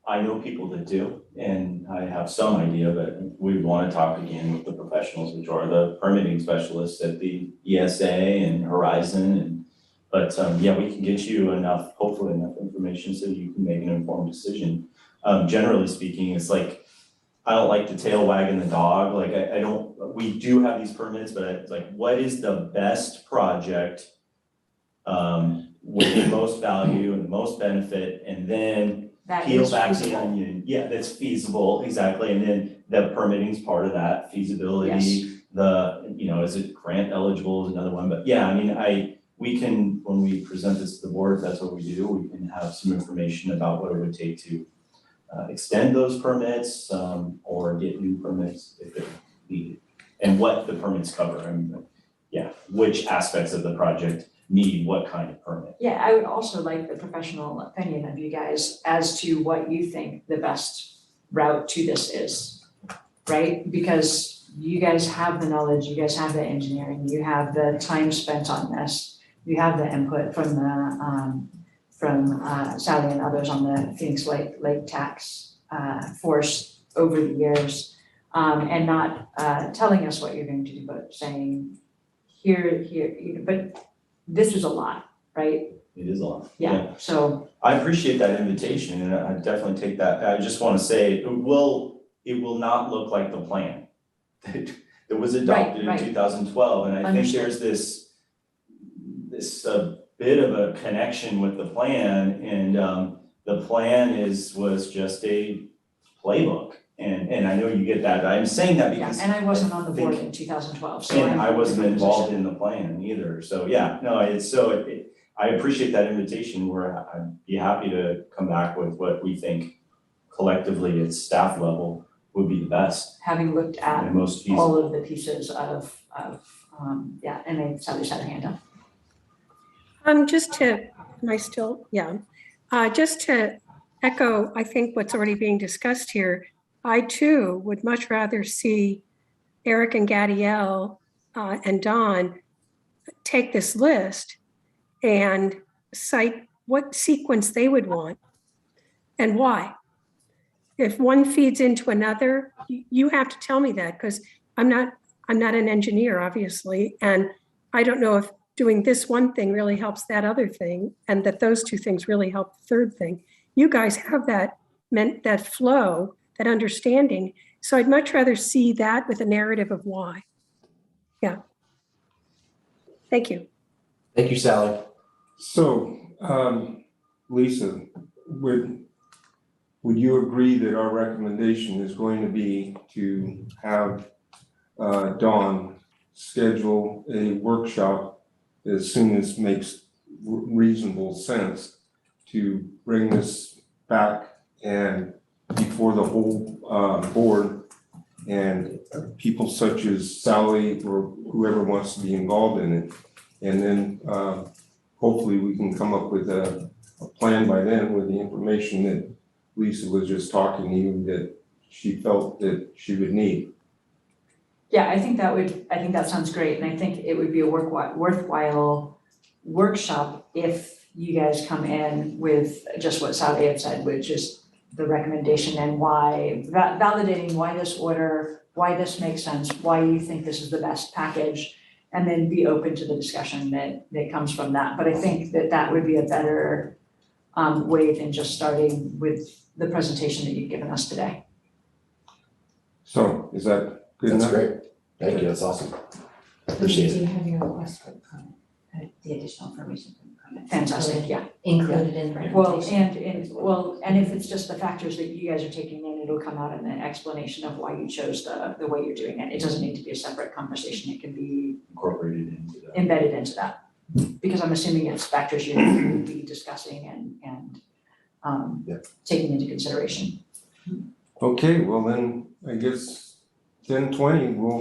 I know people that do, and I have some idea, but we want to talk again with the professionals, which are the permitting specialists at the ESA and Horizon, but yeah, we can get you hopefully enough information so you can make an informed decision. Generally speaking, it's like, I don't like to tail wagging the dog, like we do have these permits, but it's like, what is the best project with the most value and the most benefit, and then That peel is back the feasible. onion, yeah, that's feasible, exactly, and then the permitting's part of that, feasibility. Is it grant eligible is another one, but yeah, I mean, we can, when we present this to the board, if that's what we do, we can have some information about what it would take to extend those permits, or get new permits if they're needed, and what the permits cover, which aspects of the project need what kind of permit. Yeah, I would also like the professional opinion of you guys as to what you think the best route to this is, right? Because you guys have the knowledge, you guys have the engineering, you have the time spent on this, you have the input from Sally and others on the Phoenix Lake tax force over the years, and not telling us what you're going to do, but saying here, but this is a lot, right? It is a lot. Yeah, so I appreciate that invitation, and I definitely take that. I just want to say, it will not look like the plan that was adopted in 2012, and I think there's this bit of a connection with the plan, and the plan was just a playbook, and I know you get that. I'm saying that because and I wasn't on the board in 2012, so and I wasn't involved in the plan either. So yeah, no, I appreciate that invitation. I'd be happy to come back with what we think collectively at staff level would be the best having looked at and most feasible. all of the pieces of and then Sally had her hand up. Just to echo, I think what's already being discussed here, I too would much rather see Eric and Gadiel and Don take this list and cite what sequence they would want and why. If one feeds into another, you have to tell me that, because I'm not an engineer, obviously, and I don't know if doing this one thing really helps that other thing, and that those two things really help the third thing. You guys have that flow, that understanding. So I'd much rather see that with a narrative of why. Yeah. Thank you. Thank you, Sally. So, Lisa, would you agree that our recommendation is going to be to have Dawn schedule a workshop as soon as makes reasonable sense to bring this back and before the whole board and people such as Sally or whoever wants to be involved in it, and then hopefully we can come up with a plan by then with the information that Lisa was just talking to you that she felt that she would need. Yeah, I think that sounds great, and I think it would be a worthwhile workshop if you guys come in with just what Sally had said, which is the recommendation and why, validating why this order why this makes sense, why you think this is the best package, and then be open to the discussion that comes from that. But I think that would be a better way than just starting with the presentation that you've given us today. So is that good That's enough? great. Thank you, that's awesome. Appreciate Do it. you have your request for the permit, the additional information from the permit? Fantastic, yeah. Included in the presentation? Well, and if it's just the factors that you guys are taking in, it'll come out in the explanation of why you chose the way you're doing it. It doesn't need to be a separate conversation, it can be Incorporated into that. embedded into that. Because I'm assuming it's factors you would be discussing and Yeah. taking into consideration. Okay, well then, I guess 10:20, we'll